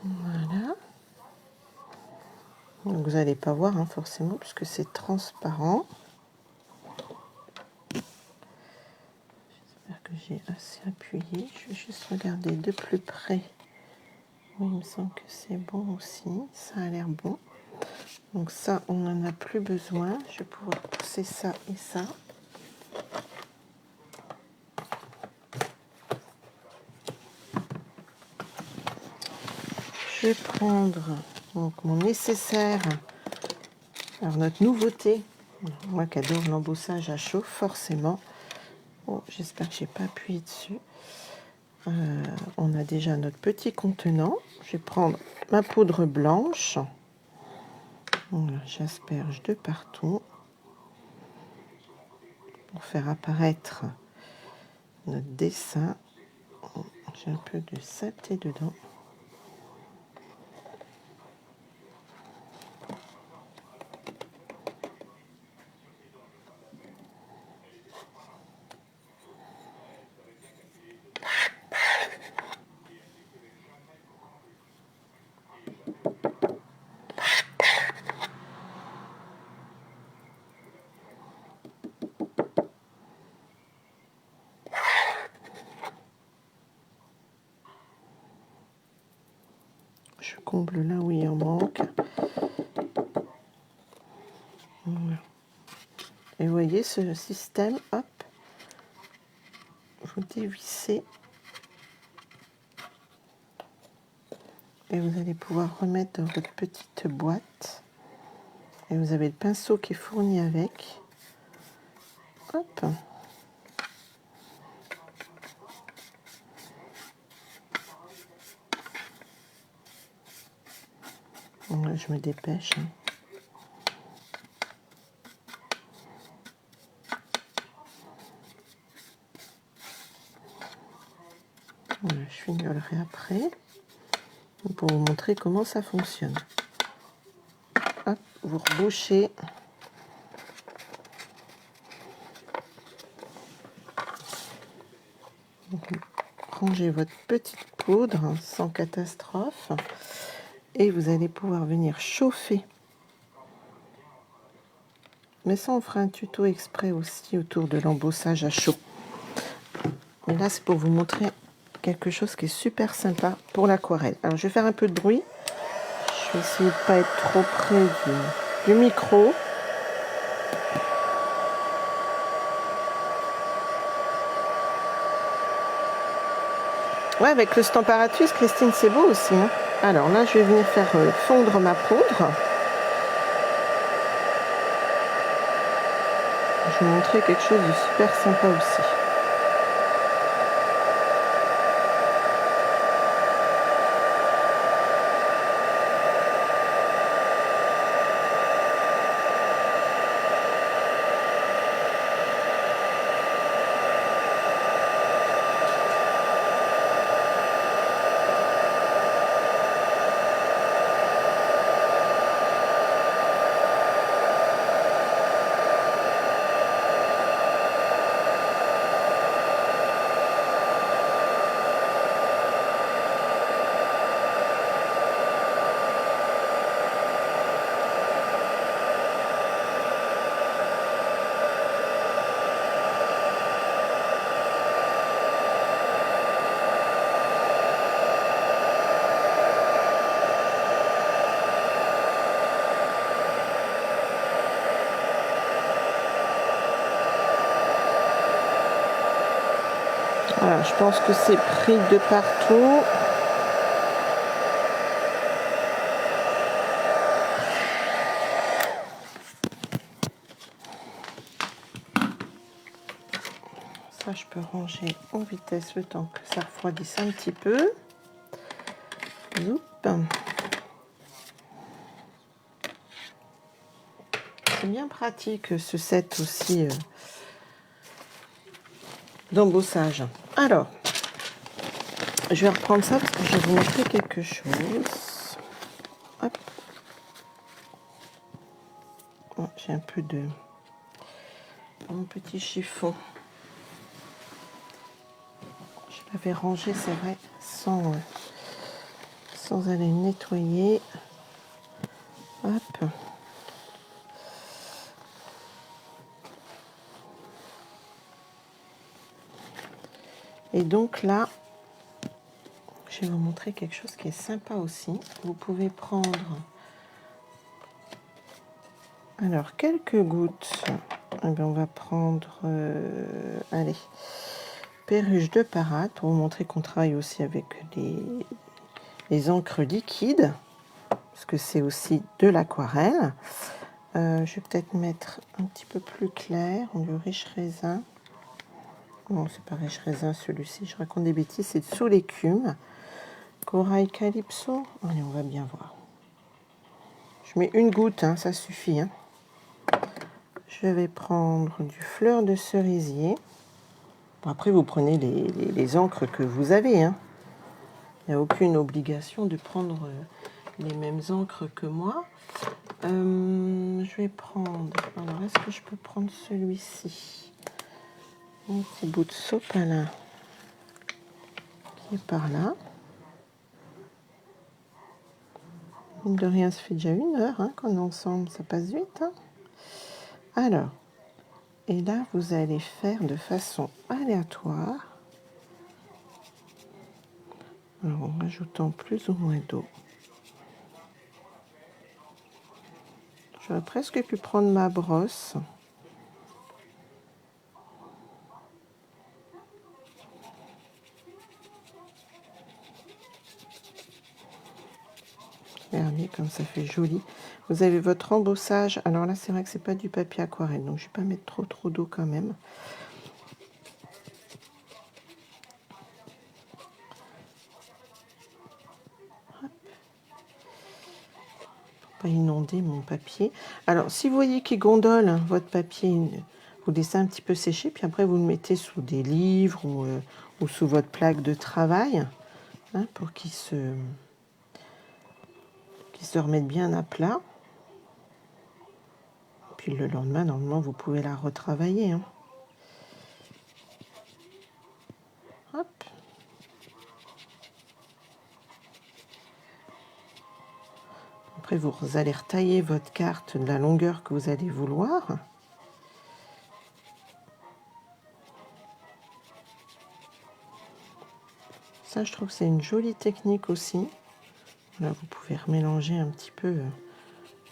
S1: Voilà. Donc vous n'allez pas voir hein, forcément puisque c'est transparent. J'espère que j'ai assez appuyé. Je vais juste regarder de plus près. Oui, il me semble que c'est bon aussi. Ça a l'air bon. Donc ça, on n'en a plus besoin. Je vais pouvoir pousser ça et ça. Je vais prendre donc, mon nécessaire. Alors notre nouveauté, moi qui adore l'embossage à chaud, forcément. Oh, j'espère que je n'ai pas appuyé dessus. On a déjà notre petit contenant. Je vais prendre ma poudre blanche. Voilà, j'asperge de partout pour faire apparaître notre dessin. J'ai un peu de saleté dedans. Je comble là où il en manque. Voilà. Et vous voyez ce système, hop, vous dévissez et vous allez pouvoir remettre dans votre petite boîte. Et vous avez le pinceau qui est fourni avec. Hop. Bon, là, je me dépêche. Hein. fignolerai après pour vous montrer comment ça fonctionne. Hop, vous rebouchez. Vous rangez votre petite poudre sans catastrophe et vous allez pouvoir venir chauffer. Mais ça, on fera un tuto exprès aussi autour de l'embossage à chaud. Mais là, c'est pour vous montrer quelque chose qui est super sympa pour l'aquarelle. Alors, je vais faire un peu de bruit. Je vais essayer de ne pas être trop près du micro. Ouais, avec le Stamparatus, Christine, c'est beau aussi. Hein. Alors là, je vais venir faire fondre ma poudre. Je vais vous montrer quelque chose de super sympa aussi. Voilà, je pense que c'est pris de partout. Ça, je peux ranger en vitesse le temps que ça refroidisse un petit peu. Zoup. C'est bien pratique ce set aussi d'embossage. Alors, je vais reprendre ça parce que je vais vous montrer quelque chose. Hop. Oh, j'ai un peu de mon petit chiffon. Je l'avais rangé, c'est vrai, sans aller nettoyer. Hop. Et donc là, je vais vous montrer quelque chose qui est sympa aussi. Vous pouvez prendre alors quelques gouttes. Eh bien, on va prendre, allez, perruche de parade pour vous montrer qu'on travaille aussi avec les encres liquides, parce que c'est aussi de l'aquarelle. Je vais peut-être mettre un petit peu plus clair, du riche raisin. Non, c'est pas riche raisin celui-ci, je raconte des bêtises, c'est sous l'écume. Corail Calypso, allez, on va bien voir. Je mets une goutte, hein, ça suffit. Hein. Je vais prendre du fleur de cerisier. Bon, après, vous prenez les encres que vous avez. Hein. Il n'y a aucune obligation de prendre les mêmes encres que moi. Je vais prendre... Alors, est-ce que je peux prendre celui-ci? Un petit bout de sopalin qui est par là. Mine de rien, ça fait déjà 1 heure hein, qu'on est ensemble, ça passe vite. Hein. Alors, et là, vous allez faire de façon aléatoire, alors en rajoutant plus ou moins d'eau. J'aurais presque pu prendre ma brosse. Regardez comme ça fait joli. Vous avez votre embossage. Alors là, c'est vrai que c'est pas du papier aquarelle, donc je vais pas mettre trop d'eau quand même. Pour pas inonder mon papier. Alors, si vous voyez qu'il gondole hein, votre papier, vous laissez un petit peu sécher, puis après vous le mettez sous des livres ou sous votre plaque de travail. hein, pour qu'ils se remettent bien à plat. Puis le lendemain, normalement, vous pouvez la retravailler. Hein. Hop. Après, vous allez retailler votre carte de la longueur que vous allez vouloir. Ça, je trouve que c'est une jolie technique aussi. Là, vous pouvez remélanger un petit peu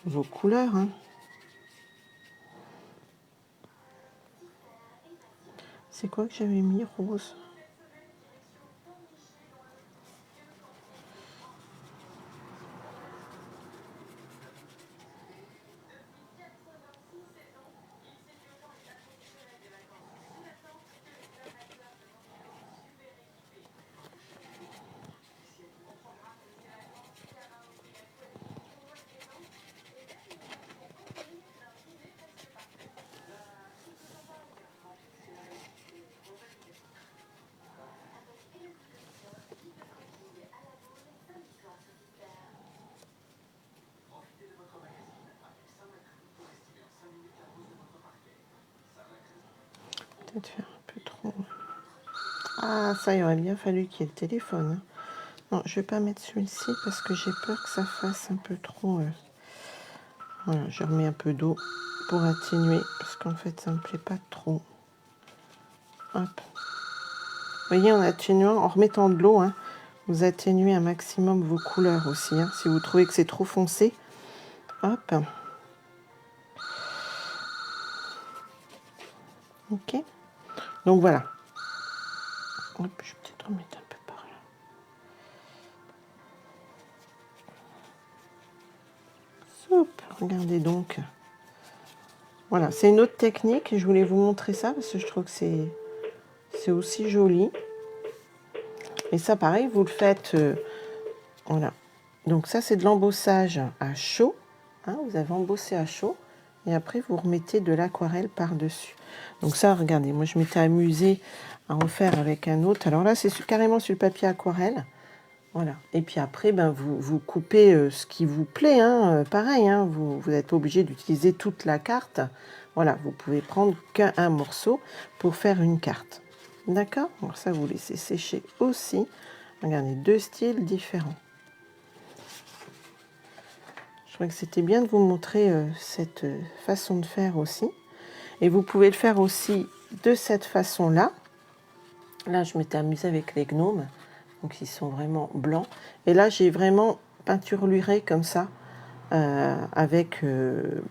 S1: vos couleurs. Hein. C'est quoi que j'avais mis, rose? Peut-être faire un peu trop. Ah, ça, il aurait bien fallu qu'il y ait le téléphone. Hein. Non, je vais pas mettre celui-ci parce que j'ai peur que ça fasse un peu trop. Voilà, je remets un peu d'eau pour atténuer parce qu'en fait, ça me plaît pas trop. Hop. Vous voyez, en atténuant, en remettant de l'eau, hein, vous atténuez un maximum vos couleurs aussi. Hein, si vous trouvez que c'est trop foncé, hop. Ok. Donc voilà. Hop, je vais peut-être remettre un peu par là. Soup. Regardez donc. Voilà, c'est une autre technique. Je voulais vous montrer ça parce que je trouve que c'est aussi joli. Et ça, pareil, vous le faites. Voilà. Donc ça, c'est de l'embossage à chaud. Hein, vous avez embossé à chaud. Et après, vous remettez de l'aquarelle par-dessus. Donc ça, regardez, moi, je m'étais amusée à en faire avec un autre. Alors là, c'est carrément sur le papier aquarelle. Voilà. Et puis après, ben, vous coupez ce qui vous plaît. Hein, pareil, hein, vous n'êtes pas obligé d'utiliser toute la carte. Voilà, vous pouvez prendre qu'un morceau pour faire une carte. D'accord? Alors ça, vous laissez sécher aussi. Regardez, deux styles différents. Je trouvais que c'était bien de vous montrer cette façon de faire aussi. Et vous pouvez le faire aussi de cette façon-là. Là, je m'étais amusée avec les gnomes. Donc, ils sont vraiment blancs. Et là, j'ai vraiment peinturluré comme ça. Avec,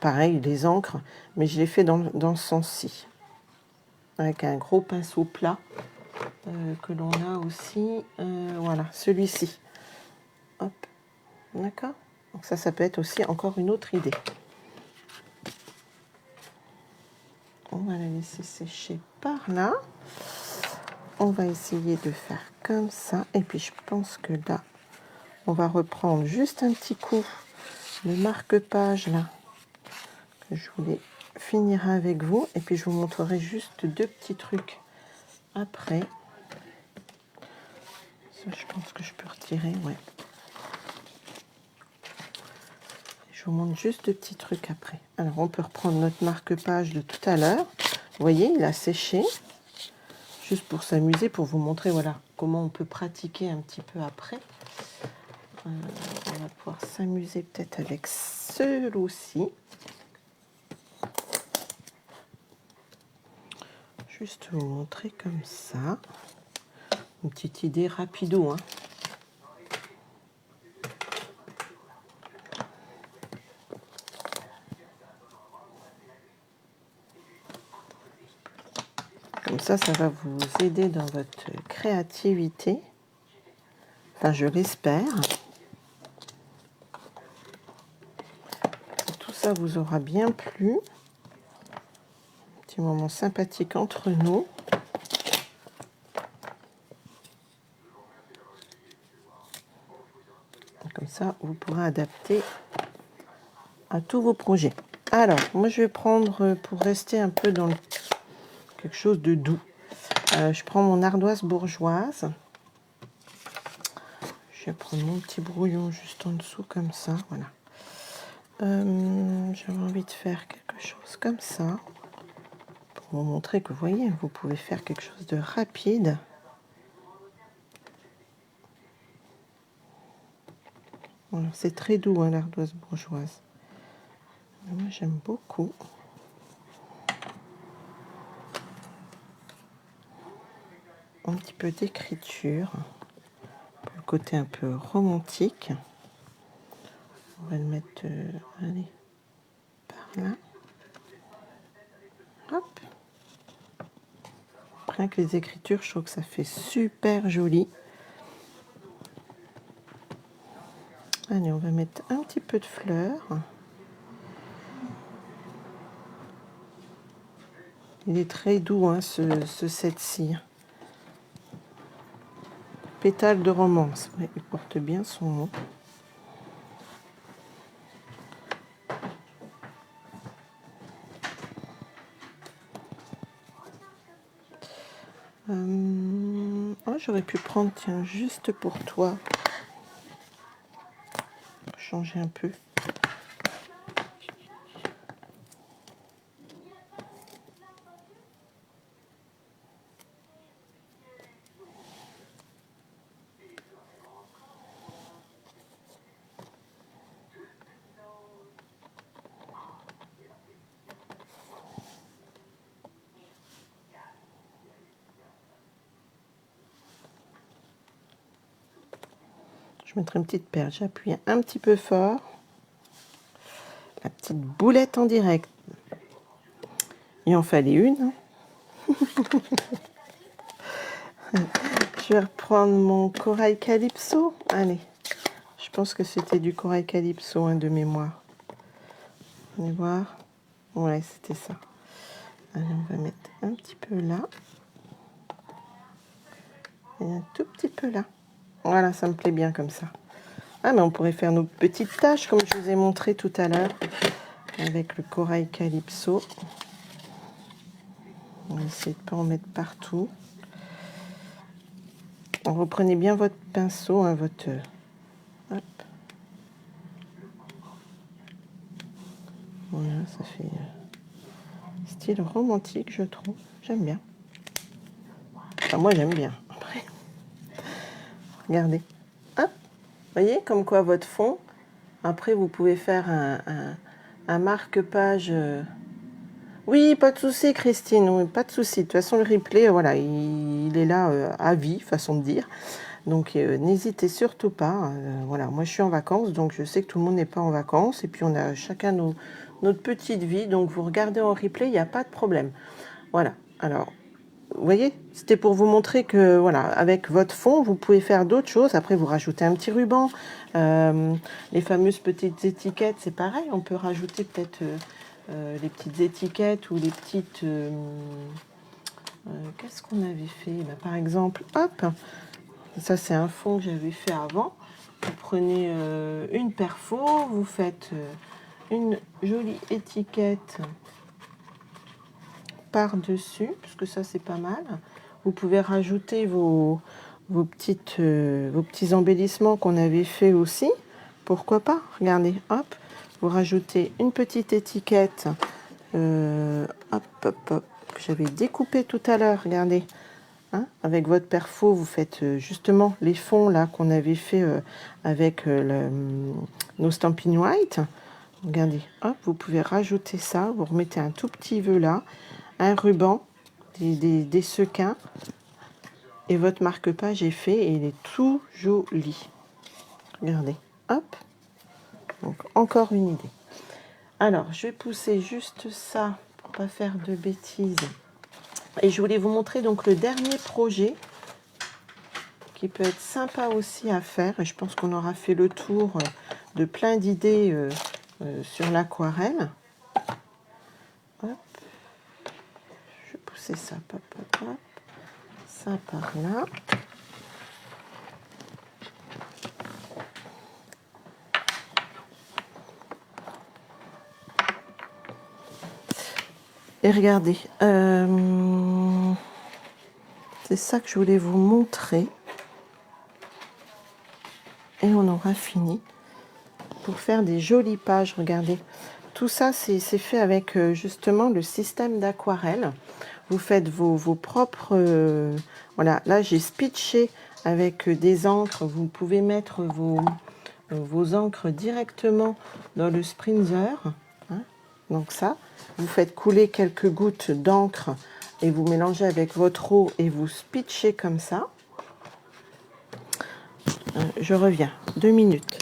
S1: pareil, les encres. Mais je l'ai fait dans le sens-ci. Avec un gros pinceau plat que l'on a aussi. Voilà, celui-ci. Hop. D'accord? Donc ça peut être aussi encore une autre idée. On va la laisser sécher par là. On va essayer de faire comme ça. Et puis je pense que là, on va reprendre juste un petit coup le marque-page là que je voulais finir avec vous. Et puis je vous montrerai juste deux petits trucs après. Ça, je pense que je peux retirer, ouais. Je vous montre juste deux petits trucs après. Alors, on peut reprendre notre marque-page de tout à l'heure. Vous voyez, il a séché. Juste pour s'amuser, pour vous montrer voilà, comment on peut pratiquer un petit peu après. On va pouvoir s'amuser peut-être avec celui-ci. Juste vous montrer comme ça. Une petite idée rapido, hein. Comme ça va vous aider dans votre créativité. Enfin, je l'espère. Tout ça vous aura bien plu. Un petit moment sympathique entre nous. Comme ça, vous pourrez adapter à tous vos projets. Alors, moi, je vais prendre, pour rester un peu dans quelque chose de doux, je prends mon ardoise bourgeoise. Je vais prendre mon petit brouillon juste en dessous comme ça, voilà. J'avais envie de faire quelque chose comme ça pour vous montrer que vous voyez, vous pouvez faire quelque chose de rapide. Voilà, c'est très doux, hein, l'ardoise bourgeoise. Moi, j'aime beaucoup. Un petit peu d'écriture, pour le côté un peu romantique. On va le mettre, allez, par là. Hop. Rien que les écritures, je trouve que ça fait super joli. Allez, on va mettre un petit peu de fleurs. Il est très doux, hein, ce set-ci. Pétale de romance. Ouais, il porte bien son nom. Oh, j'aurais pu prendre, tiens, juste pour toi. Pour changer un peu. Je mettrai une petite perle. J'appuie un petit peu fort. La petite boulette en direct. Il en fallait une. Je vais reprendre mon corail calypso. Allez, je pense que c'était du corail calypso, hein, de mémoire. Vous allez voir. Ouais, c'était ça. Allez, on va mettre un petit peu là. Et un tout petit peu là. Voilà, ça me plaît bien comme ça. Ah, mais on pourrait faire nos petites taches comme je vous ai montré tout à l'heure avec le corail calypso. On va essayer de ne pas en mettre partout. Reprenez bien votre pinceau, hein, votre... Hop. Voilà, ça fait style romantique, je trouve. J'aime bien. Enfin, moi, j'aime bien. Après, regardez. Hop. Vous voyez, comme quoi votre fond, après, vous pouvez faire un marque-page... Oui, pas de souci, Christine, oui, pas de souci. De toute façon, le replay, voilà, il est là à vie, façon de dire. Donc, n'hésitez surtout pas. Voilà, moi, je suis en vacances, donc je sais que tout le monde n'est pas en vacances. Et puis, on a chacun notre petite vie. Donc, vous regardez en replay, il n'y a pas de problème. Voilà. Alors, vous voyez, c'était pour vous montrer que, voilà, avec votre fond, vous pouvez faire d'autres choses. Après, vous rajoutez un petit ruban. Les fameuses petites étiquettes, c'est pareil. On peut rajouter peut-être... les petites étiquettes ou les petites... qu'est-ce qu'on avait fait? Bah, par exemple, hop, ça c'est un fond que j'avais fait avant. Vous prenez une perfo, vous faites une jolie étiquette par-dessus, parce que ça c'est pas mal. Vous pouvez rajouter vos petits embellissements qu'on avait fait aussi. Pourquoi pas? Regardez, hop, vous rajoutez une petite étiquette. Hop, hop, hop, que j'avais découpé tout à l'heure, regardez. Hein, avec votre perfo, vous faites justement les fonds là qu'on avait fait avec nos Stampin' White. Regardez, hop, vous pouvez rajouter ça. Vous remettez un tout petit vœu là, un ruban, des sequins. Et votre marque-page est fait et il est tout joli. Regardez, hop. Donc, encore une idée. Alors, je vais pousser juste ça pour pas faire de bêtises. Et je voulais vous montrer donc le dernier projet qui peut être sympa aussi à faire. Et je pense qu'on aura fait le tour de plein d'idées sur l'aquarelle. Hop. Je vais pousser ça, hop, hop, hop. Ça par là. Et regardez, c'est ça que je voulais vous montrer. aura fini pour faire des jolies pages. Regardez, tout ça c'est fait avec justement le système d'aquarelle. Vous faites vos propres... voilà, là j'ai spitché avec des encres. Vous pouvez mettre vos encres directement dans le spritzer. Hein. Donc ça, vous faites couler quelques gouttes d'encre et vous mélangez avec votre eau et vous spitchez comme ça. Je reviens, 2 minutes.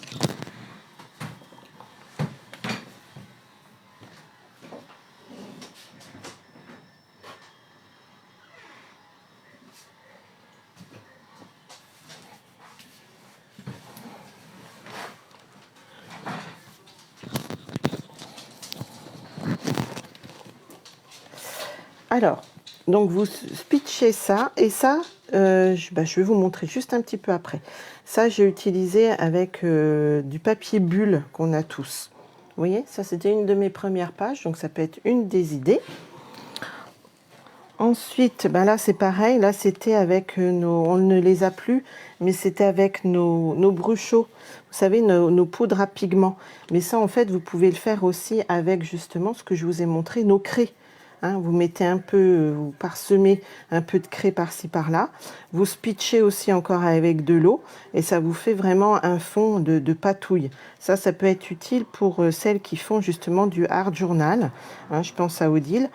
S1: Alors, donc vous spitchez ça, et ça, je vais vous montrer juste un petit peu après. Ça, j'ai utilisé avec du papier bulle qu'on a tous. Vous voyez, ça c'était une de mes premières pages, donc ça peut être une des idées. Ensuite, ben là c'est pareil, là c'était avec on ne les a plus, mais c'était avec nos bruchos, vous savez, nos poudres à pigments. Mais ça en fait, vous pouvez le faire aussi avec justement ce que je vous ai montré, nos craies. Hein, vous mettez un peu, vous parsemez un peu de craie par-ci par-là. Vous spitchez aussi encore avec de l'eau et ça vous fait vraiment un fond de patouille. Ça peut être utile pour celles qui font justement du art journal. Hein, je pense à Odile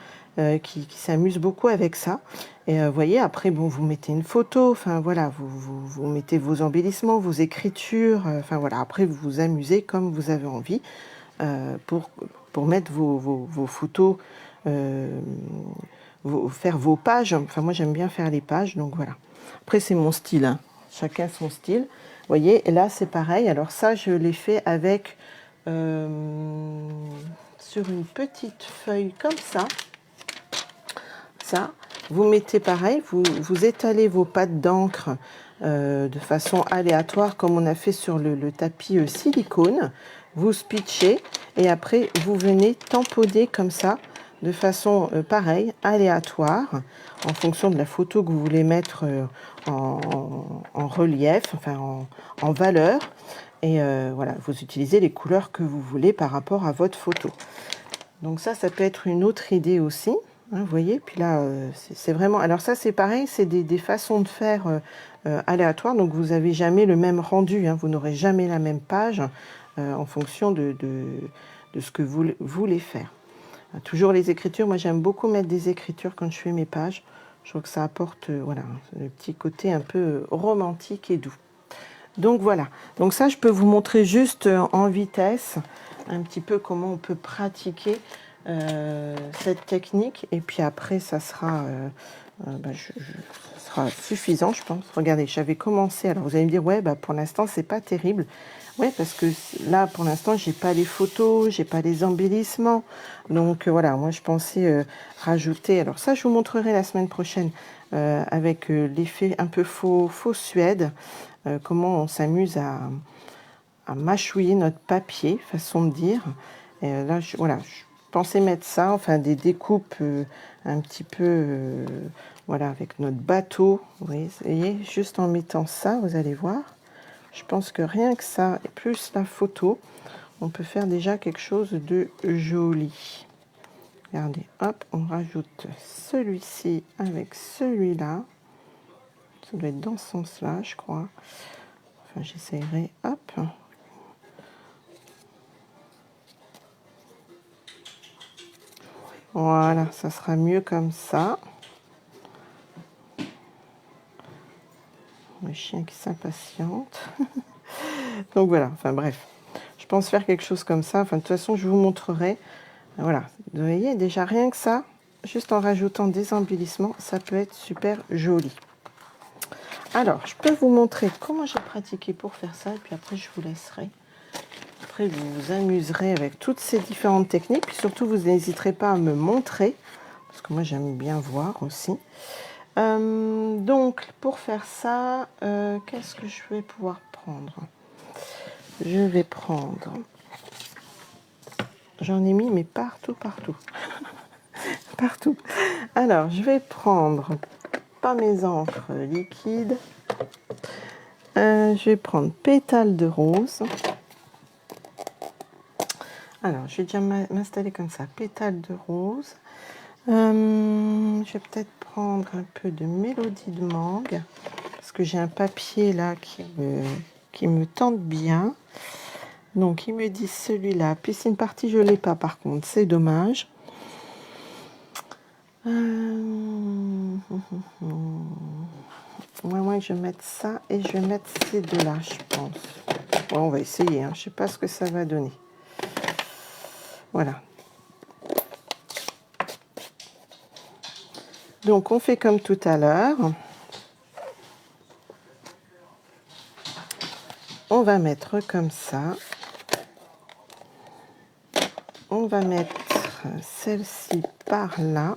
S1: qui s'amuse beaucoup avec ça. Et vous voyez, après, bon, vous mettez une photo, enfin voilà, vous mettez vos embellissements, vos écritures, enfin voilà, après vous vous amusez comme vous avez envie pour mettre vos photos. Faire vos pages. Enfin, moi, j'aime bien faire les pages, donc voilà. Après, c'est mon style. Hein. Chacun son style. Vous voyez, et là, c'est pareil. Alors ça, je l'ai fait avec... sur une petite feuille comme ça. Ça, vous mettez pareil. Vous étalez vos pattes d'encre de façon aléatoire, comme on a fait sur le tapis silicone. Vous spitchez et après, vous venez tamponner comme ça de façon pareille, aléatoire, en fonction de la photo que vous voulez mettre en relief, enfin en valeur. Et voilà, vous utilisez les couleurs que vous voulez par rapport à votre photo. Donc ça peut être une autre idée aussi. Hein, vous voyez, puis là, c'est vraiment... Alors ça, c'est pareil, c'est des façons de faire aléatoires. Donc vous n'avez jamais le même rendu. Hein, vous n'aurez jamais la même page en fonction de ce que vous voulez faire. Toujours les écritures. Moi, j'aime beaucoup mettre des écritures quand je fais mes pages. Je trouve que ça apporte voilà, le petit côté un peu romantique et doux. Donc voilà. Donc ça, je peux vous montrer juste en vitesse un petit peu comment on peut pratiquer cette technique. Et puis après, ça sera, ça sera suffisant, je pense. Regardez, j'avais commencé. Alors vous allez me dire, ouais, pour l'instant, c'est pas terrible. Oui, parce que là, pour l'instant, j'ai pas les photos, j'ai pas les embellissements. Donc voilà, moi je pensais rajouter. Alors ça, je vous montrerai la semaine prochaine avec l'effet un peu faux suède, comment on s'amuse à mâchouiller notre papier, façon de dire. Et là, voilà, je pensais mettre ça, enfin des découpes un petit peu, voilà, avec notre bateau. Vous voyez, juste en mettant ça, vous allez voir. Je pense que rien que ça, et plus la photo, on peut faire déjà quelque chose de joli. Regardez, hop, on rajoute celui-ci avec celui-là. Ça doit être dans ce sens-là, je crois. Enfin, j'essayerai, hop. Voilà, ça sera mieux comme ça. Le chien qui s'impatiente. Donc voilà, enfin bref. Je pense faire quelque chose comme ça. Enfin, de toute façon, je vous montrerai. Voilà, vous voyez, déjà rien que ça, juste en rajoutant des embellissements, ça peut être super joli. Alors, je peux vous montrer comment j'ai pratiqué pour faire ça, et puis après, je vous laisserai. Après, vous vous amuserez avec toutes ces différentes techniques, puis surtout, vous n'hésiterez pas à me montrer, parce que moi, j'aime bien voir aussi. Donc, pour faire ça, qu'est-ce que je vais pouvoir prendre? Je vais prendre... J'en ai mis, mais partout. Partout. Alors, je vais prendre pas mes encres liquides. Je vais prendre pétale de rose. Alors, je vais déjà m'installer comme ça, pétale de rose. Je vais peut-être prendre un peu de mélodie de mangue, parce que j'ai un papier là qui me tente bien. Donc, il me dit celui-là. Piscine partie, je ne l'ai pas par contre, c'est dommage. Ouais, je vais mettre ça et je vais mettre ces deux-là, je pense. Bon, on va essayer, hein. Je ne sais pas ce que ça va donner. Voilà. Donc, on fait comme tout à l'heure. On va mettre comme ça. On va mettre celle-ci par là.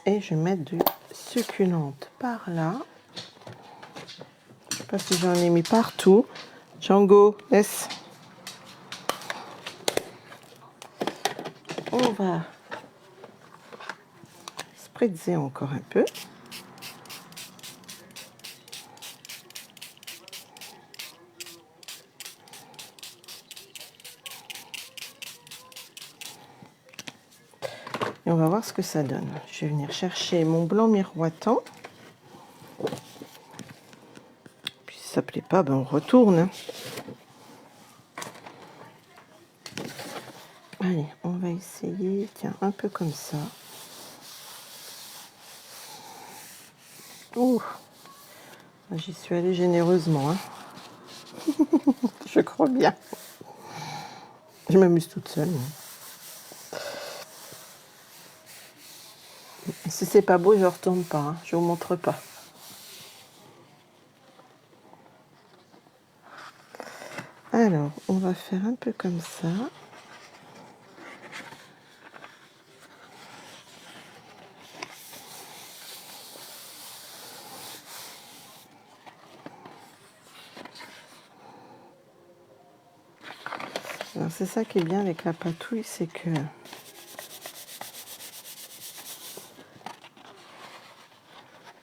S1: Et je vais mettre du succulente par là. Je ne sais pas si j'en ai mis partout. Django, laisse. On va spritzer encore un peu. Et on va voir ce que ça donne. Je vais venir chercher mon blanc miroitant. Puis si ça ne plaît pas, ben on retourne. Allez, on va essayer, tiens, un peu comme ça. Ouh, j'y suis allée généreusement, hein. Je crois bien. Je m'amuse toute seule. Si c'est pas beau, je retourne pas, hein. Je vous montre pas. Alors, on va faire un peu comme ça. Alors, c'est ça qui est bien avec la patouille, c'est que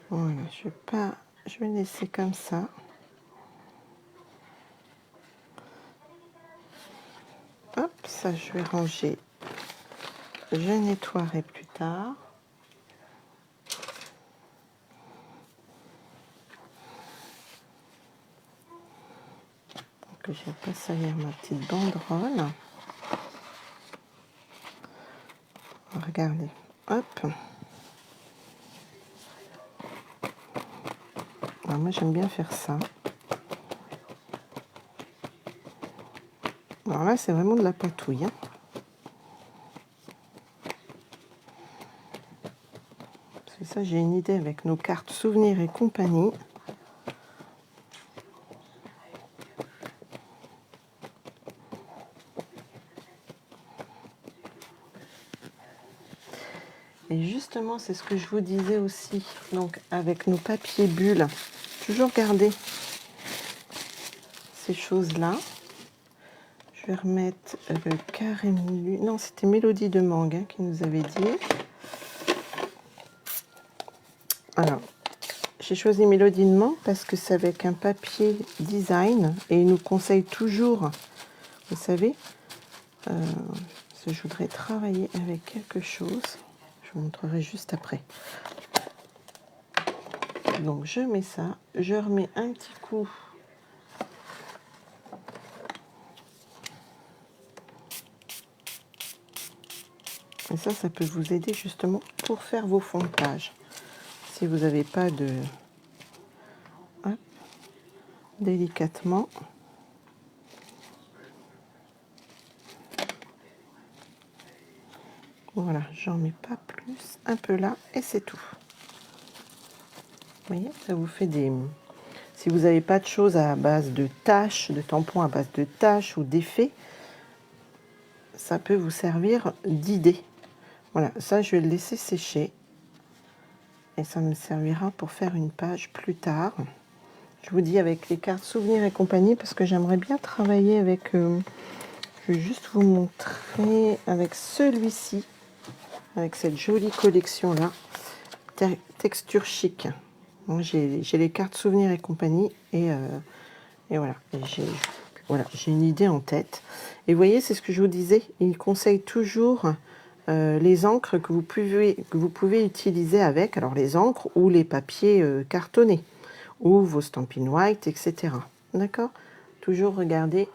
S1: voilà, je vais laisser comme ça. Hop, ça je vais ranger. Je nettoierai plus tard. Donc je vais pas salir ma petite banderole. Regardez, hop. Alors moi j'aime bien faire ça. Alors là c'est vraiment de la patouille, hein. C'est ça, j'ai une idée avec nos cartes souvenirs et compagnie. Et justement, c'est ce que je vous disais aussi, donc avec nos papiers bulles, toujours garder ces choses-là. Je vais remettre le carré moulu. Non, c'était Mélodie de Mangue, hein, qui nous avait dit. Alors, j'ai choisi Mélodie de Mangue parce que c'est avec un papier design et il nous conseille toujours, vous savez, je voudrais travailler avec quelque chose. Je vous montrerai juste après. Donc je mets ça, je remets un petit coup et ça peut vous aider justement pour faire vos fonds de page. Si vous n'avez pas de... Hop, délicatement. Voilà, j'en mets pas plus, un peu là et c'est tout. Vous voyez, ça vous fait des... Si vous n'avez pas de choses à base de taches, de tampons à base de taches ou d'effets, ça peut vous servir d'idée. Voilà, ça je vais le laisser sécher. Et ça me servira pour faire une page plus tard. Je vous dis avec les cartes souvenirs et compagnie, parce que j'aimerais bien travailler avec je vais juste vous montrer avec celui-ci, avec cette jolie collection là, texture chic. J'ai les cartes souvenirs et compagnie et voilà, j'ai une idée en tête. Et vous voyez, c'est ce que je vous disais, il conseille toujours les encres que vous pouvez utiliser avec, alors les encres ou les papiers cartonnés, ou vos Stampin' White, etc. D'accord? Toujours regarder,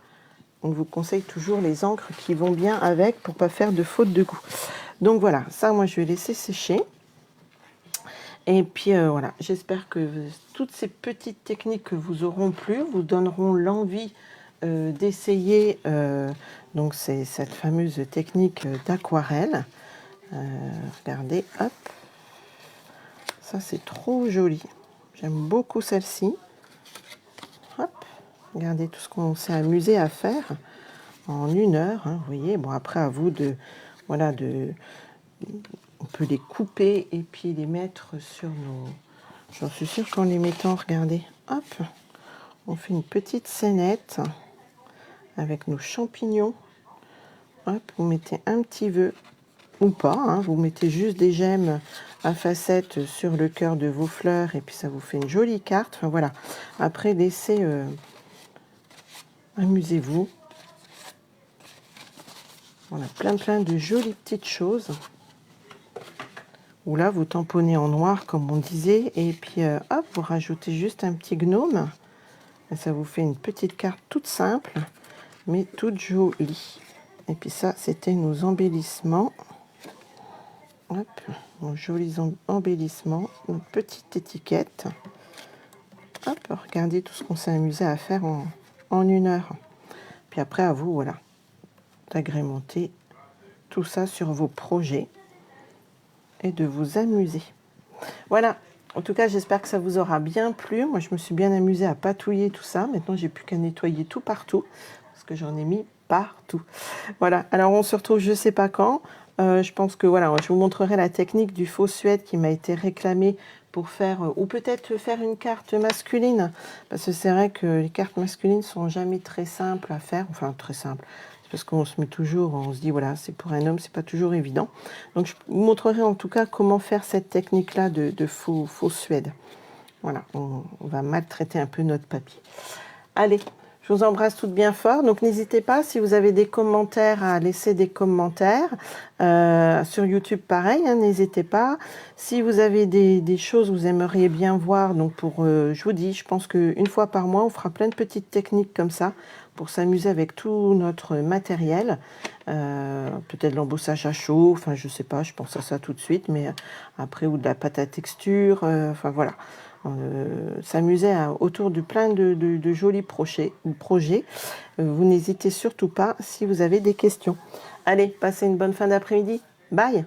S1: on vous conseille toujours les encres qui vont bien avec pour pas faire de faute de goût. Donc voilà, ça moi je vais laisser sécher. Et puis voilà, j'espère que toutes ces petites techniques que vous auront plu vous donneront l'envie d'essayer donc c'est cette fameuse technique d'aquarelle. Regardez, hop, ça c'est trop joli. J'aime beaucoup celle-ci. Hop, regardez tout ce qu'on s'est amusé à faire en 1 heure. Hein, vous voyez, bon après à vous de voilà on peut les couper et puis les mettre sur nos. J'en suis sûre qu'en les mettant, regardez, hop, on fait une petite scénette avec nos champignons. Hop, vous mettez un petit vœu ou pas, hein, vous mettez juste des gemmes à facettes sur le cœur de vos fleurs et puis ça vous fait une jolie carte. Enfin voilà, après laissez, amusez-vous. Voilà, plein de jolies petites choses. Ou là, vous tamponnez en noir, comme on disait, et puis hop, vous rajoutez juste un petit gnome. Et ça vous fait une petite carte toute simple, mais toute jolie. Et puis ça, c'était nos embellissements. Hop, nos jolis embellissements, une petite étiquette. Hop, regardez tout ce qu'on s'est amusé à faire en 1 heure. Puis après, à vous, voilà, d'agrémenter tout ça sur vos projets et de vous amuser. Voilà, en tout cas, j'espère que ça vous aura bien plu. Moi, je me suis bien amusée à patouiller tout ça. Maintenant, j'ai plus qu'à nettoyer tout partout, parce que j'en ai mis partout. Voilà, alors on se retrouve je sais pas quand. Je pense que voilà, je vous montrerai la technique du faux suède qui m'a été réclamée pour faire, ou peut-être faire une carte masculine, parce que c'est vrai que les cartes masculines sont jamais très simples à faire, enfin très simples. Parce qu'on se met toujours, on se dit voilà, c'est pour un homme, c'est pas toujours évident. Donc je vous montrerai en tout cas comment faire cette technique-là de faux suède. Voilà, on va maltraiter un peu notre papier. Allez, je vous embrasse toutes bien fort. Donc n'hésitez pas, si vous avez des commentaires, à laisser des commentaires. Sur YouTube, pareil, hein, n'hésitez pas. Si vous avez des choses que vous aimeriez bien voir, donc je vous dis, je pense qu'une fois par mois, on fera plein de petites techniques comme ça pour s'amuser avec tout notre matériel. Peut-être l'embossage à chaud, enfin je sais pas, je pense à ça tout de suite, mais après, ou de la pâte à texture, enfin voilà. S'amuser autour de plein de jolis projets. Vous n'hésitez surtout pas si vous avez des questions. Allez, passez une bonne fin d'après-midi. Bye!